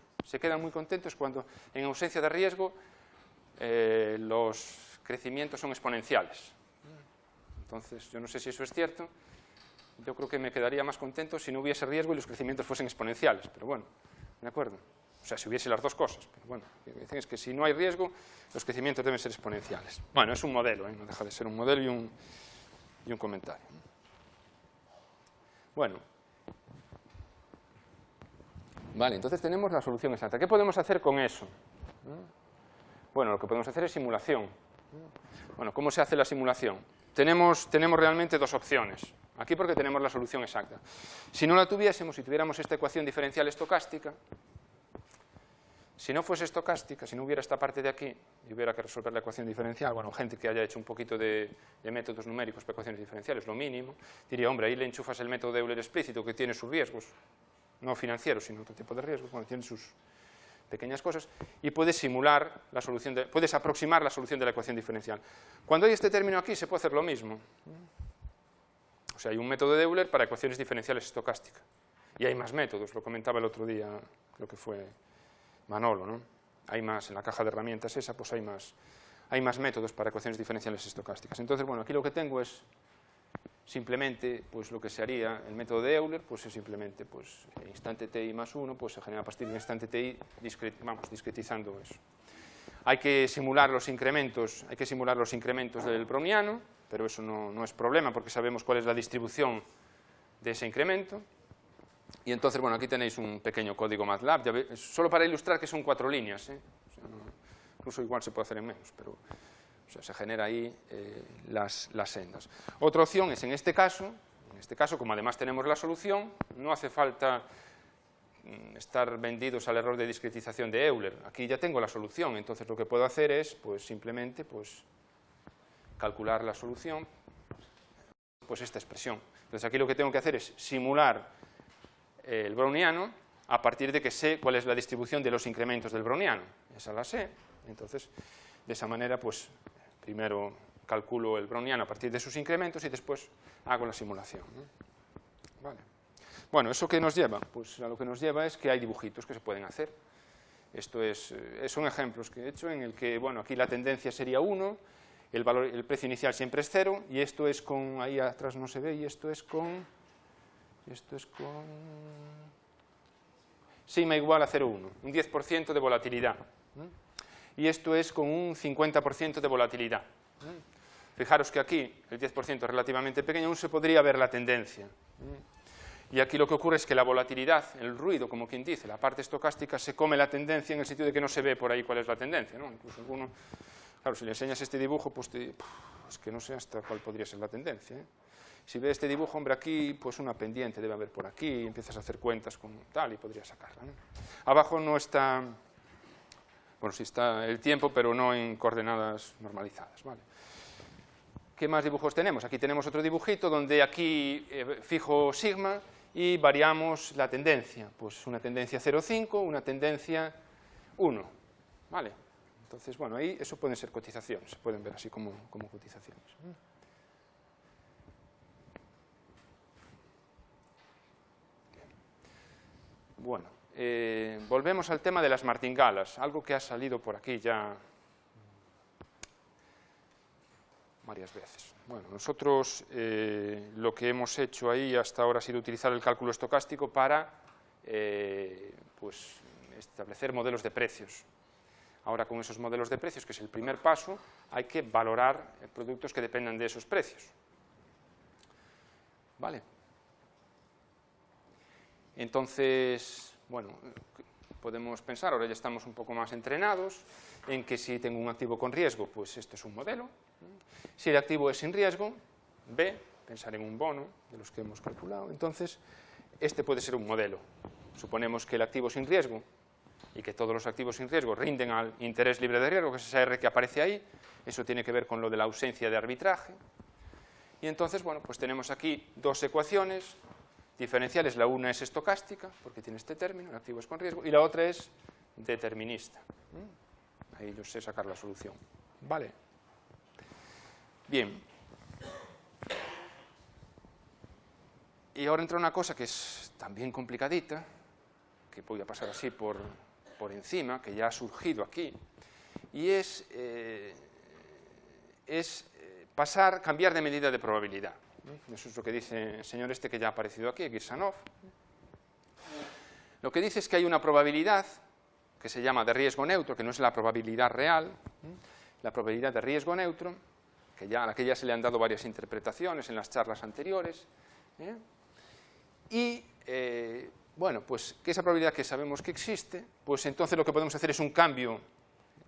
cuando en ausencia de riesgo los crecimientos son exponenciales. Entonces, yo no sé si eso es cierto, yo creo que me quedaría más contento si no hubiese riesgo y los crecimientos fuesen exponenciales, pero bueno, ¿de acuerdo? O sea, si hubiese las dos cosas, pero bueno, lo que dicen es que si no hay riesgo, los crecimientos deben ser exponenciales. Bueno, es un modelo, no deja de ser un modelo y un comentario. Bueno, vale, entonces tenemos la solución exacta. ¿Qué podemos hacer con eso? Bueno, lo que podemos hacer es simulación. Bueno, ¿cómo se hace la simulación? Tenemos realmente dos opciones. Aquí porque tenemos la solución exacta. Si no la tuviésemos, si tuviéramos esta ecuación diferencial estocástica, si no fuese estocástica, si no hubiera esta parte de aquí y hubiera que resolver la ecuación diferencial, bueno, gente que haya hecho un poquito de métodos numéricos para ecuaciones diferenciales, lo mínimo, diría, hombre, ahí le enchufas el método de Euler explícito que tiene sus riesgos, no financieros, sino otro tipo de riesgos, bueno, tiene sus pequeñas cosas, y puedes simular la solución, puedes aproximar la solución de la ecuación diferencial. Cuando hay este término aquí, se puede hacer lo mismo. O sea, hay un método de Euler para ecuaciones diferenciales estocásticas. Y hay más métodos, lo comentaba el otro día, creo que fue Manolo, ¿no? Hay más, en la caja de herramientas esa, pues hay más métodos para ecuaciones diferenciales estocásticas. Entonces, bueno, aquí lo que tengo es simplemente, pues lo que se haría, el método de Euler, pues es simplemente, pues, instante ti más 1, pues se genera a partir de un instante ti, discretizando eso. Hay que simular los incrementos del browniano, pero eso no es problema, porque sabemos cuál es la distribución de ese incremento. Y entonces, bueno, aquí tenéis un pequeño código MATLAB, solo para ilustrar que son 4 líneas, o sea, incluso igual se puede hacer en menos, pero o sea, se genera ahí las sendas. Otra opción es en este caso, como además tenemos la solución, no hace falta estar vendidos al error de discretización de Euler. Aquí ya tengo la solución, entonces lo que puedo hacer es, pues simplemente, pues calcular la solución, pues esta expresión. Entonces aquí lo que tengo que hacer es simular el browniano a partir de que sé cuál es la distribución de los incrementos del browniano. Esa la sé, entonces de esa manera pues primero calculo el browniano a partir de sus incrementos y después hago la simulación, ¿no? Vale. Bueno, ¿eso qué nos lleva? Pues a lo que nos lleva es que hay dibujitos que se pueden hacer. Esto son ejemplos que he hecho en el que, bueno, aquí la tendencia sería 1, el precio inicial siempre es 0 y esto es con, ahí atrás no se ve, y esto es con sigma igual a 0,1, un 10% de volatilidad. Y esto es con un 50% de volatilidad. Fijaros que aquí el 10% es relativamente pequeño, aún se podría ver la tendencia. Y aquí lo que ocurre es que la volatilidad, el ruido, como quien dice, la parte estocástica se come la tendencia en el sentido de que no se ve por ahí cuál es la tendencia, ¿no? Incluso Claro, si le enseñas este dibujo, pues es que no sé hasta cuál podría ser la tendencia, ¿eh? Si ve este dibujo, hombre, aquí, pues una pendiente debe haber por aquí, y empiezas a hacer cuentas con tal y podrías sacarla, ¿no? Abajo no está, bueno, sí está el tiempo, pero no en coordenadas normalizadas, ¿vale? ¿Qué más dibujos tenemos? Aquí tenemos otro dibujito donde aquí fijo sigma y variamos la tendencia, pues una tendencia 0,5, una tendencia 1, ¿vale? Entonces, bueno, ahí eso pueden ser cotizaciones, se pueden ver así como cotizaciones. Bueno, volvemos al tema de las martingalas, algo que ha salido por aquí ya varias veces. Bueno, nosotros lo que hemos hecho ahí hasta ahora ha sido utilizar el cálculo estocástico para pues, establecer modelos de precios. Ahora con esos modelos de precios, que es el primer paso, hay que valorar productos que dependan de esos precios. ¿Vale? Entonces, bueno, podemos pensar, ahora ya estamos un poco más entrenados, en que si tengo un activo con riesgo, pues esto es un modelo. Si el activo es sin riesgo, B, pensar en un bono de los que hemos calculado, entonces este puede ser un modelo. Suponemos que el activo sin riesgo y que todos los activos sin riesgo rinden al interés libre de riesgo, que es esa R que aparece ahí, eso tiene que ver con lo de la ausencia de arbitraje. Y entonces, bueno, pues tenemos aquí dos ecuaciones diferenciales, la una es estocástica, porque tiene este término, el activo es con riesgo, y la otra es determinista. Ahí yo sé sacar la solución. Vale. Bien. Y ahora entra una cosa que es también complicadita, que voy a pasar así por encima, que ya ha surgido aquí, y es cambiar de medida de probabilidad. Eso es lo que dice el señor este que ya ha aparecido aquí, Girsanov. Lo que dice es que hay una probabilidad que se llama de riesgo neutro, que no es la probabilidad real, la probabilidad de riesgo neutro, a la que ya se le han dado varias interpretaciones en las charlas anteriores. Y, bueno, pues que esa probabilidad que sabemos que existe, pues entonces lo que podemos hacer es un cambio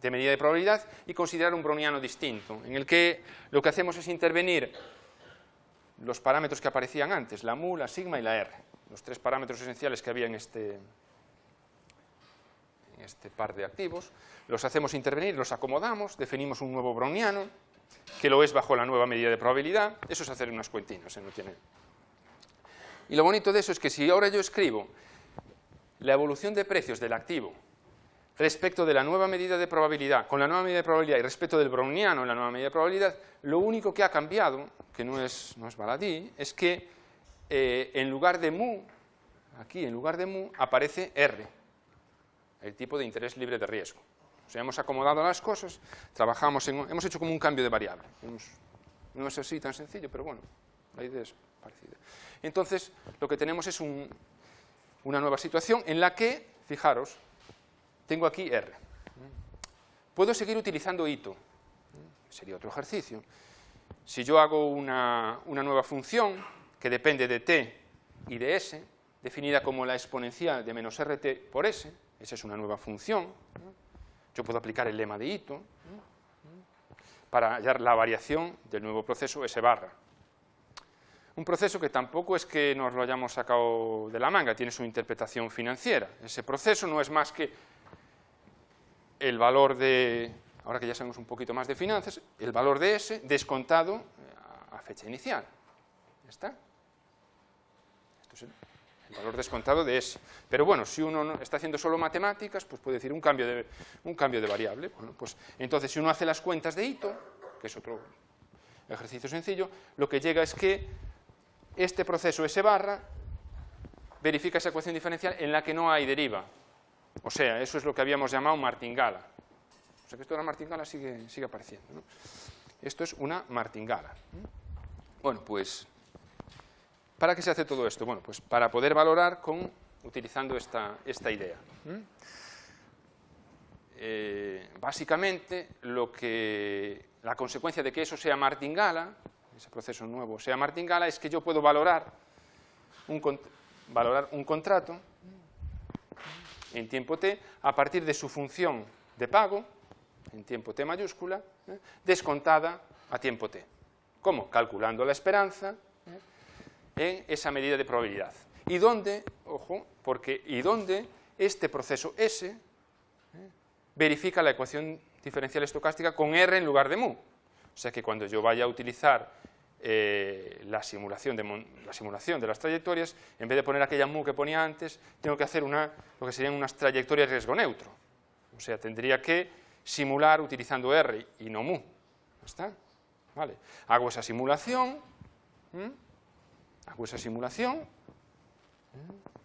de medida de probabilidad y considerar un browniano distinto, en el que lo que hacemos es intervenir los parámetros que aparecían antes, la mu, la sigma y la r, los tres parámetros esenciales que había en este par de activos, los hacemos intervenir, los acomodamos, definimos un nuevo browniano, que lo es bajo la nueva medida de probabilidad, eso es hacer unas cuentinas, no tiene. Y lo bonito de eso es que si ahora yo escribo la evolución de precios del activo respecto de la nueva medida de probabilidad, con la nueva medida de probabilidad y respecto del browniano en la nueva medida de probabilidad, lo único que ha cambiado, que no es baladí, es que en lugar de mu, aquí en lugar de mu, aparece R, el tipo de interés libre de riesgo. O sea, hemos acomodado las cosas, hemos hecho como un cambio de variable. No es así tan sencillo, pero bueno, la idea es parecida. Entonces, lo que tenemos es una nueva situación en la que, fijaros, tengo aquí R. Puedo seguir utilizando hito, sería otro ejercicio. Si yo hago una nueva función que depende de t y de s, definida como la exponencial de menos rt por s, esa es una nueva función, yo puedo aplicar el lema de hito para hallar la variación del nuevo proceso S barra. Un proceso que tampoco es que nos lo hayamos sacado de la manga, tiene su interpretación financiera. Ese proceso no es más que el valor de, ahora que ya sabemos un poquito más de finanzas, el valor de S descontado a fecha inicial. ¿Ya está? Esto es el valor descontado de S. Pero bueno, si uno no está haciendo solo matemáticas, pues puede decir un cambio de variable. Bueno, pues entonces si uno hace las cuentas de hito, que es otro ejercicio sencillo, lo que llega es que este proceso S barra verifica esa ecuación diferencial en la que no hay deriva. O sea, eso es lo que habíamos llamado martingala. O sea que esto de la martingala sigue apareciendo, ¿no? Esto es una martingala. Bueno, pues, ¿para qué se hace todo esto? Bueno, pues para poder valorar utilizando esta idea. Básicamente, la consecuencia de que eso sea martingala, ese proceso nuevo sea martingala, es que yo puedo valorar un contrato en tiempo t a partir de su función de pago en tiempo t mayúscula, descontada a tiempo t. ¿Cómo? Calculando la esperanza en esa medida de probabilidad. Y donde, ojo, y donde este proceso S verifica la ecuación diferencial estocástica con R en lugar de mu. O sea que cuando yo vaya a utilizar la simulación de las trayectorias, en vez de poner aquella mu que ponía antes, tengo que hacer lo que serían unas trayectorias riesgo neutro. O sea, tendría que simular utilizando R y no mu. ¿Está? Vale. Hago esa simulación.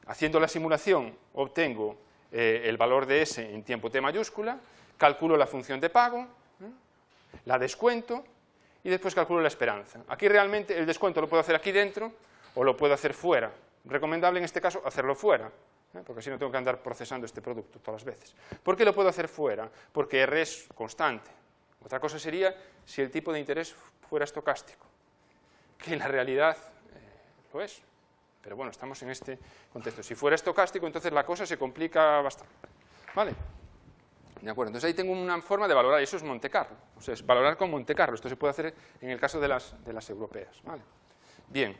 Haciendo la simulación obtengo el valor de S en tiempo t mayúscula, calculo la función de pago, la descuento y después calculo la esperanza. Aquí realmente el descuento lo puedo hacer aquí dentro o lo puedo hacer fuera. Recomendable en este caso hacerlo fuera, porque así no tengo que andar procesando este producto todas las veces. ¿Por qué lo puedo hacer fuera? Porque R es constante. Otra cosa sería si el tipo de interés fuera estocástico, que en la realidad lo es. Pero bueno, estamos en este contexto. Si fuera estocástico, entonces la cosa se complica bastante. ¿Vale? ¿De acuerdo? Entonces ahí tengo una forma de valorar, y eso es Monte Carlo. O sea, es valorar con Monte Carlo. Esto se puede hacer en el caso de las europeas. ¿Vale? Bien.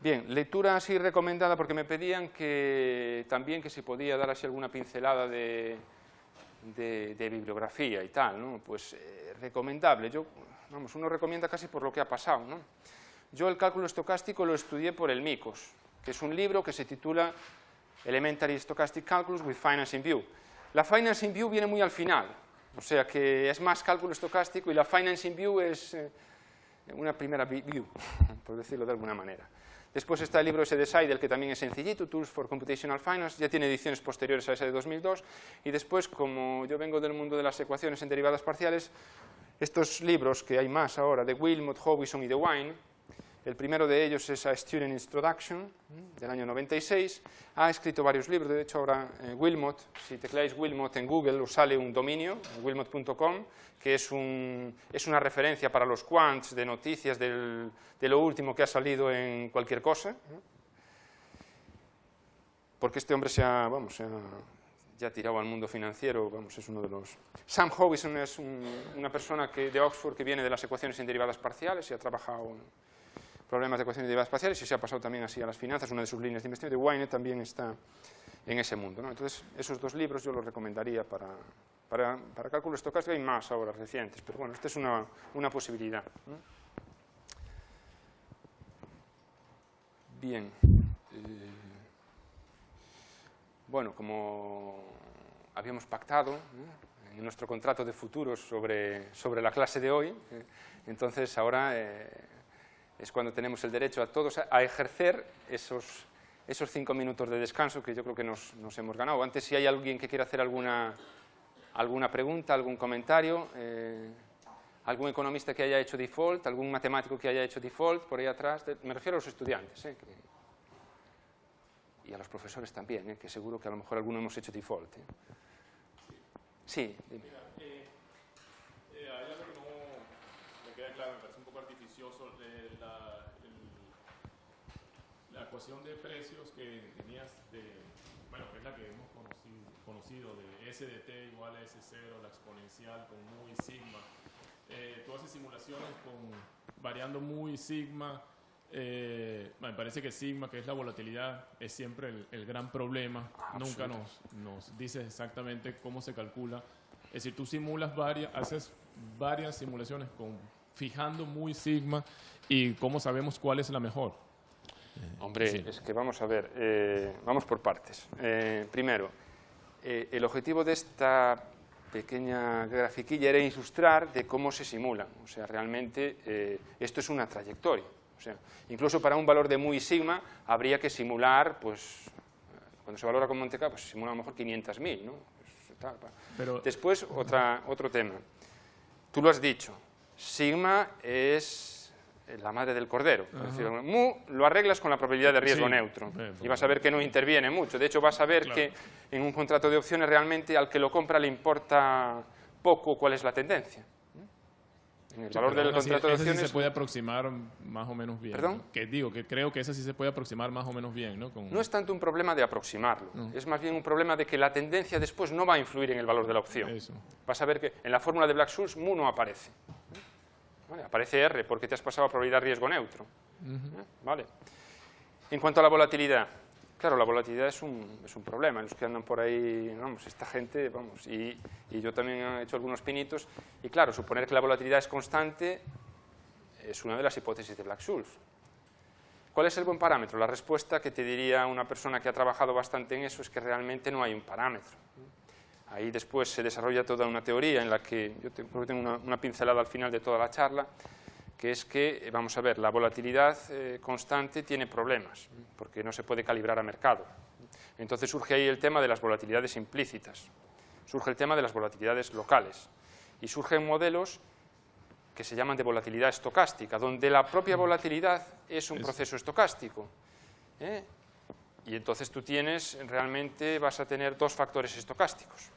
Bien, lectura así recomendada, porque me pedían que también que se podía dar así alguna pincelada de bibliografía y tal, ¿no? Pues recomendable. Uno recomienda casi por lo que ha pasado, ¿no? Yo el cálculo estocástico lo estudié por el MICOS, que es un libro que se titula Elementary Stochastic Calculus with Finance in View. La Finance in View viene muy al final, o sea que es más cálculo estocástico y la Finance in View es una primera view, por decirlo de alguna manera. Después está el libro ese de Seidel, que también es sencillito, Tools for Computational Finance, ya tiene ediciones posteriores a esa de 2002, y después, como yo vengo del mundo de las ecuaciones en derivadas parciales, estos libros, que hay más ahora, de Wilmot, Howison y de Wine, el primero de ellos es A Student Introduction, del año 96, ha escrito varios libros, de hecho ahora Wilmot, si tecleáis Wilmot en Google os sale un dominio, wilmot.com, que es una referencia para los quants de noticias de lo último que ha salido en cualquier cosa, porque este hombre ya ha tirado al mundo financiero, es uno de los... Sam Howison es una persona de Oxford que viene de las ecuaciones en derivadas parciales y ha trabajado en problemas de ecuaciones derivadas parciales y se ha pasado también así a las finanzas, una de sus líneas de investigación. De Wine también está en ese mundo, ¿no? Entonces, esos dos libros yo los recomendaría para cálculo estocástico. Hay más ahora recientes, pero bueno, esta es una posibilidad, ¿no? Bien. Bueno, como habíamos pactado, ¿no?, en nuestro contrato de futuros sobre la clase de hoy, entonces ahora es cuando tenemos el derecho a todos a ejercer esos 5 minutos de descanso que yo creo que nos hemos ganado. Antes, si hay alguien que quiera hacer alguna pregunta, algún comentario, algún economista que haya hecho default, algún matemático que haya hecho default, por ahí atrás, me refiero a los estudiantes, y a los profesores también, que seguro que a lo mejor alguno hemos hecho default. Sí, dime. Mira, hay algo que no me queda claro, me parece un poco artificioso, la ecuación de precios que tenías, que es la que hemos conocido de S de t igual a S0, la exponencial con mu y sigma. Tú haces simulaciones variando mu y sigma. Me parece que sigma, que es la volatilidad, es siempre el gran problema. Nunca nos dices exactamente cómo se calcula. Es decir, tú haces varias simulaciones fijando mu y sigma, y cómo sabemos cuál es la mejor. Hombre, sí. Es que vamos a ver, vamos por partes. Primero, el objetivo de esta pequeña grafiquilla era ilustrar de cómo se simula. O sea, realmente esto es una trayectoria. O sea, incluso para un valor de mu y sigma habría que simular, pues, cuando se valora con Monte Carlo, pues se simula a lo mejor 500.000, ¿no? Pero después, otro tema. Tú lo has dicho, sigma es la madre del cordero. Es decir, mu lo arreglas con la probabilidad de riesgo neutro. Y vas a ver que no interviene mucho. De hecho, vas a ver que en un contrato de opciones realmente al que lo compra le importa poco cuál es la tendencia. En el valor del contrato de opciones... Esa sí se puede aproximar más o menos bien. ¿Perdón? ¿No? Que digo, que creo que esa sí se puede aproximar más o menos bien, ¿no? No es tanto un problema de aproximarlo, es más bien un problema de que la tendencia después no va a influir en el valor de la opción. Eso. Vas a ver que en la fórmula de Black-Scholes mu no aparece. ¿Vale? Aparece R porque te has pasado a probabilidad riesgo neutro. ¿Vale? En cuanto a la volatilidad, claro, la volatilidad es un problema. Los que andan por ahí, vamos, esta gente, vamos, y yo también he hecho algunos pinitos, y claro, suponer que la volatilidad es constante es una de las hipótesis de Black-Scholes. ¿Cuál es el buen parámetro? La respuesta que te diría una persona que ha trabajado bastante en eso es que realmente no hay un parámetro. Ahí después se desarrolla toda una teoría en la que yo creo que tengo una pincelada al final de toda la charla, que es que, vamos a ver, la volatilidad constante tiene problemas, porque no se puede calibrar a mercado. Entonces surge ahí el tema de las volatilidades implícitas, surge el tema de las volatilidades locales, y surgen modelos que se llaman de volatilidad estocástica, donde la propia volatilidad es un proceso estocástico. Y entonces tú realmente vas a tener dos factores estocásticos.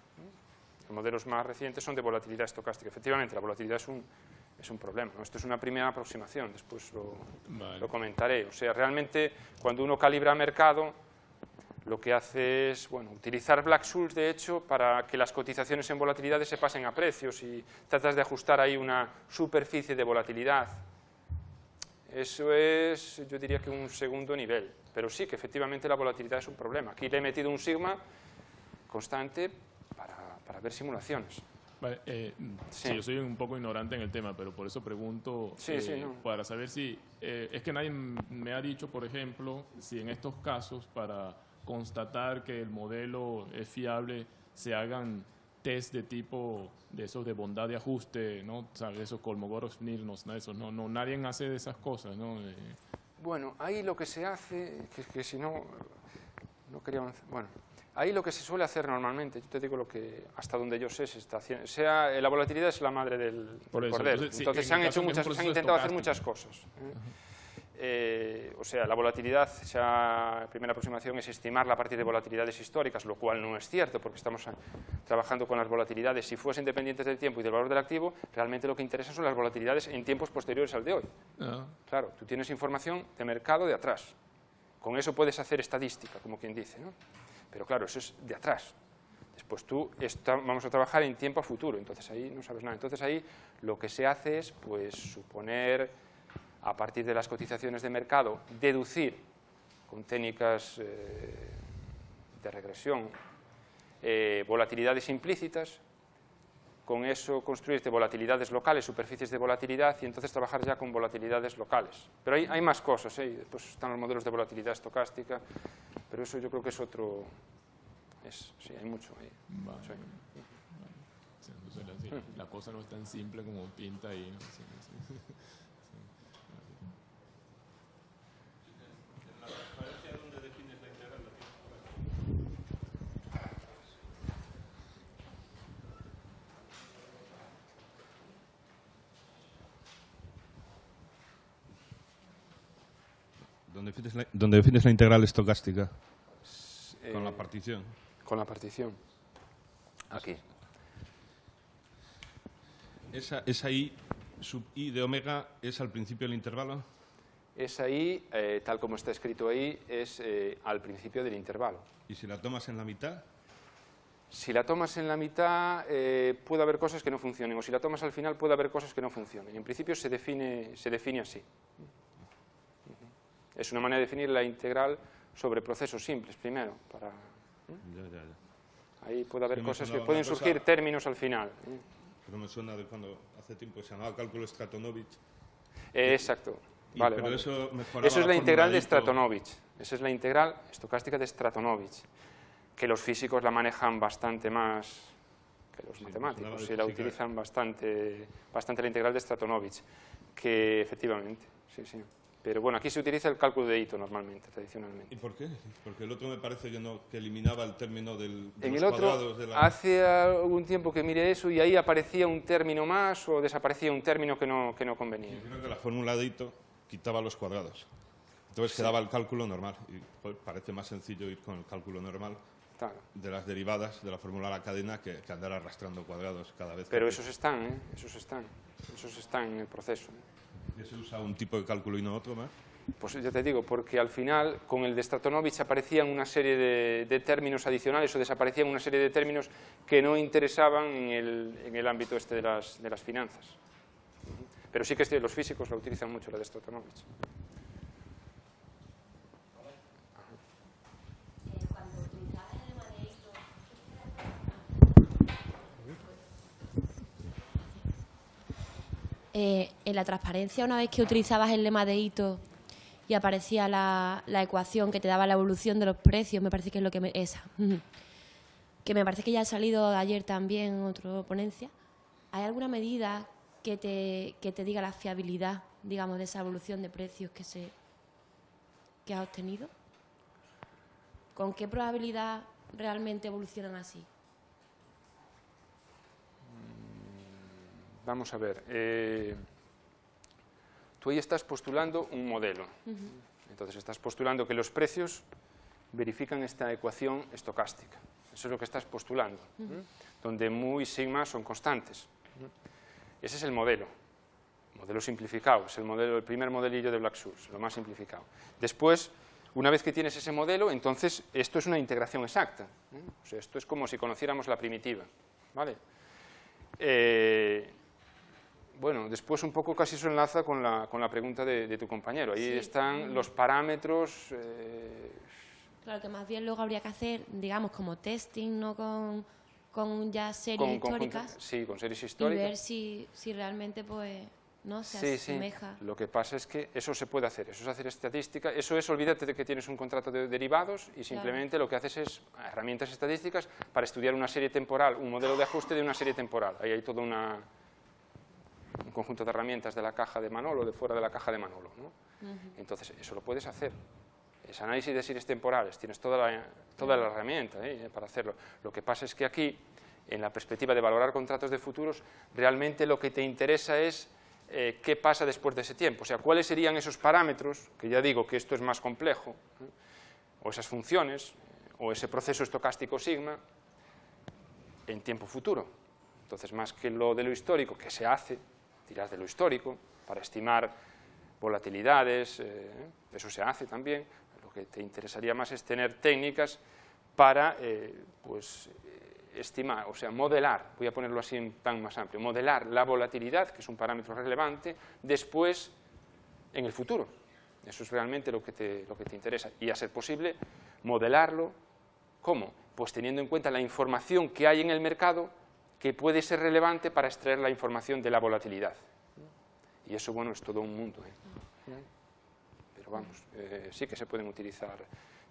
Los modelos más recientes son de volatilidad estocástica. Efectivamente, la volatilidad es un problema, ¿no? Esto es una primera aproximación, después lo comentaré. O sea, realmente, cuando uno calibra mercado, lo que hace es, bueno, utilizar Black-Scholes, de hecho, para que las cotizaciones en volatilidades se pasen a precios y tratas de ajustar ahí una superficie de volatilidad. Eso es, yo diría que un segundo nivel, pero sí que efectivamente la volatilidad es un problema. Aquí le he metido un sigma constante para ver simulaciones. Vale, sí, yo soy un poco ignorante en el tema, pero por eso pregunto para saber si... es que nadie me ha dicho, por ejemplo, si en estos casos, para constatar que el modelo es fiable, se hagan test de tipo de esos de bondad de ajuste, ¿no? ¿Sabes? Esos Kolmogorov-Smirnov, no, nadie hace de esas cosas, ¿no? Bueno, ahí lo que se hace, que si no quería avanzar, bueno, ahí lo que se suele hacer normalmente, yo te digo lo que hasta donde yo sé se está haciendo, la volatilidad es la madre del cordero, entonces se han intentado hacer muchas cosas. O sea, la volatilidad, la primera aproximación es estimarla a partir de volatilidades históricas, lo cual no es cierto, porque estamos trabajando con las volatilidades. Si fuesen dependientes del tiempo y del valor del activo, realmente lo que interesa son las volatilidades en tiempos posteriores al de hoy. Claro, tú tienes información de mercado de atrás. Con eso puedes hacer estadística, como quien dice, ¿no? Pero claro, eso es de atrás. Después vamos a trabajar en tiempo a futuro, entonces ahí no sabes nada. Entonces ahí lo que se hace es, pues, suponer, a partir de las cotizaciones de mercado, deducir con técnicas de regresión volatilidades implícitas, con eso construirte volatilidades locales, superficies de volatilidad, y entonces trabajar ya con volatilidades locales. Pero hay más cosas, después están los modelos de volatilidad estocástica, pero eso yo creo que es otro... sí, hay mucho ahí. Vale. Sí. Entonces, la cosa no es tan simple como pinta ahí, ¿no? Sí. ¿Dónde defines la integral estocástica? Con la partición. Con la partición. Aquí. Esa I sub I de omega es al principio del intervalo. Esa I, tal como está escrito ahí, es al principio del intervalo. ¿Y si la tomas en la mitad? Si la tomas en la mitad puede haber cosas que no funcionen, o si la tomas al final puede haber cosas que no funcionen. En principio se define así. Es una manera de definir la integral sobre procesos simples primero. Ahí puede haber cosas que pueden surgir términos al final. Pero me suena de cuando hace tiempo se llamaba cálculo Stratonovich. Exacto. Vale. Eso es la integral de Stratonovich. Esa es la integral estocástica de Stratonovich, que los físicos la manejan bastante más que los matemáticos, y la utilizan bastante la integral de Stratonovich, que efectivamente, sí. Pero bueno, aquí se utiliza el cálculo de Ito normalmente, tradicionalmente. ¿Y por qué? Porque el otro me parece que eliminaba el término de en los el otro, cuadrados de la... Hace algún tiempo que miré eso y ahí aparecía un término más o desaparecía un término que no convenía. Yo creo que la fórmula de Ito quitaba los cuadrados. Entonces quedaba el cálculo normal. Y pues, parece más sencillo ir con el cálculo normal Claro. de las derivadas de la fórmula de la cadena que andar arrastrando cuadrados cada vez. Pero esos están, esos están en el proceso. ¿Y se usa un tipo de cálculo y no otro más? Pues ya te digo, porque al final con el de Stratonovich aparecían una serie de términos adicionales o desaparecían una serie de términos que no interesaban en el ámbito este de las finanzas. Pero sí que los físicos la utilizan mucho, la de Stratonovich. Cuando utilizabas el lema de Ito, en la transparencia, una vez que utilizabas el lema de Ito y aparecía la ecuación que te daba la evolución de los precios, me parece que es lo que esa, que me parece que ya ha salido ayer también en otra ponencia, ¿hay alguna medida que te diga la fiabilidad, digamos, de esa evolución de precios que has obtenido? ¿Con qué probabilidad realmente evolucionan así? Vamos a ver. Tú ahí estás postulando un modelo. Entonces estás postulando que los precios verifican esta ecuación estocástica. Eso es lo que estás postulando, donde mu y sigma son constantes. Ese es el modelo simplificado, es el primer modelillo de Black-Scholes, lo más simplificado. Después, una vez que tienes ese modelo, entonces esto es una integración exacta. O sea, esto es como si conociéramos la primitiva, ¿vale? Bueno, después un poco casi eso enlaza con la pregunta de tu compañero. Ahí Sí. están los parámetros. Claro, que más bien luego habría que hacer, digamos, como testing, ¿no? Con ya series históricas. Sí, con series Y históricas. ver si realmente, pues, ¿no? Se Sí, asemeja. sí. Lo que pasa es que eso se puede hacer, eso es hacer estadística, eso es, olvídate de que tienes un contrato de derivados y simplemente lo que haces es herramientas estadísticas para estudiar una serie temporal, un modelo de ajuste de una serie temporal. Ahí hay todo un conjunto de herramientas de la caja de Manolo, de fuera de la caja de Manolo, ¿no? Entonces, eso lo puedes hacer. Es análisis de series temporales, tienes toda la herramienta para hacerlo. Lo que pasa es que aquí, en la perspectiva de valorar contratos de futuros, realmente lo que te interesa es qué pasa después de ese tiempo. O sea, cuáles serían esos parámetros, que ya digo que esto es más complejo, o esas funciones, o ese proceso estocástico sigma, en tiempo futuro. Entonces, más que lo de lo histórico, que se hace, tiras de lo histórico, para estimar volatilidades, eso se hace también. Lo que te interesaría más es tener técnicas para, estimar, o sea, modelar, voy a ponerlo así en plan más amplio, modelar la volatilidad, que es un parámetro relevante, después en el futuro. Eso es realmente lo que te interesa. Y a ser posible, modelarlo, ¿cómo? Pues teniendo en cuenta la información que hay en el mercado que puede ser relevante para extraer la información de la volatilidad. Y eso, bueno, es todo un mundo. Pero vamos, sí que se pueden utilizar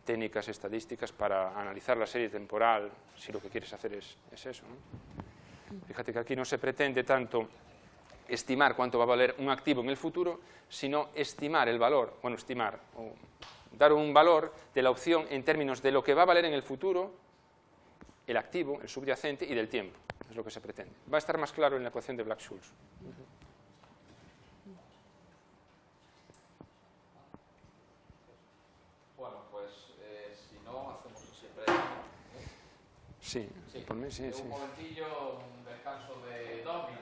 técnicas estadísticas para analizar la serie temporal, si lo que quieres hacer es eso, ¿no? Fíjate que aquí no se pretende tanto estimar cuánto va a valer un activo en el futuro, sino estimar el valor, bueno, estimar, o dar un valor de la opción en términos de lo que va a valer en el futuro, el activo, el subyacente y del tiempo. Es lo que se pretende. Va a estar más claro en la ecuación de Black-Scholes. Bueno, pues si no, hacemos siempre. Sí, por mí, sí, sí. Un momentillo, un descanso de 2 minutos.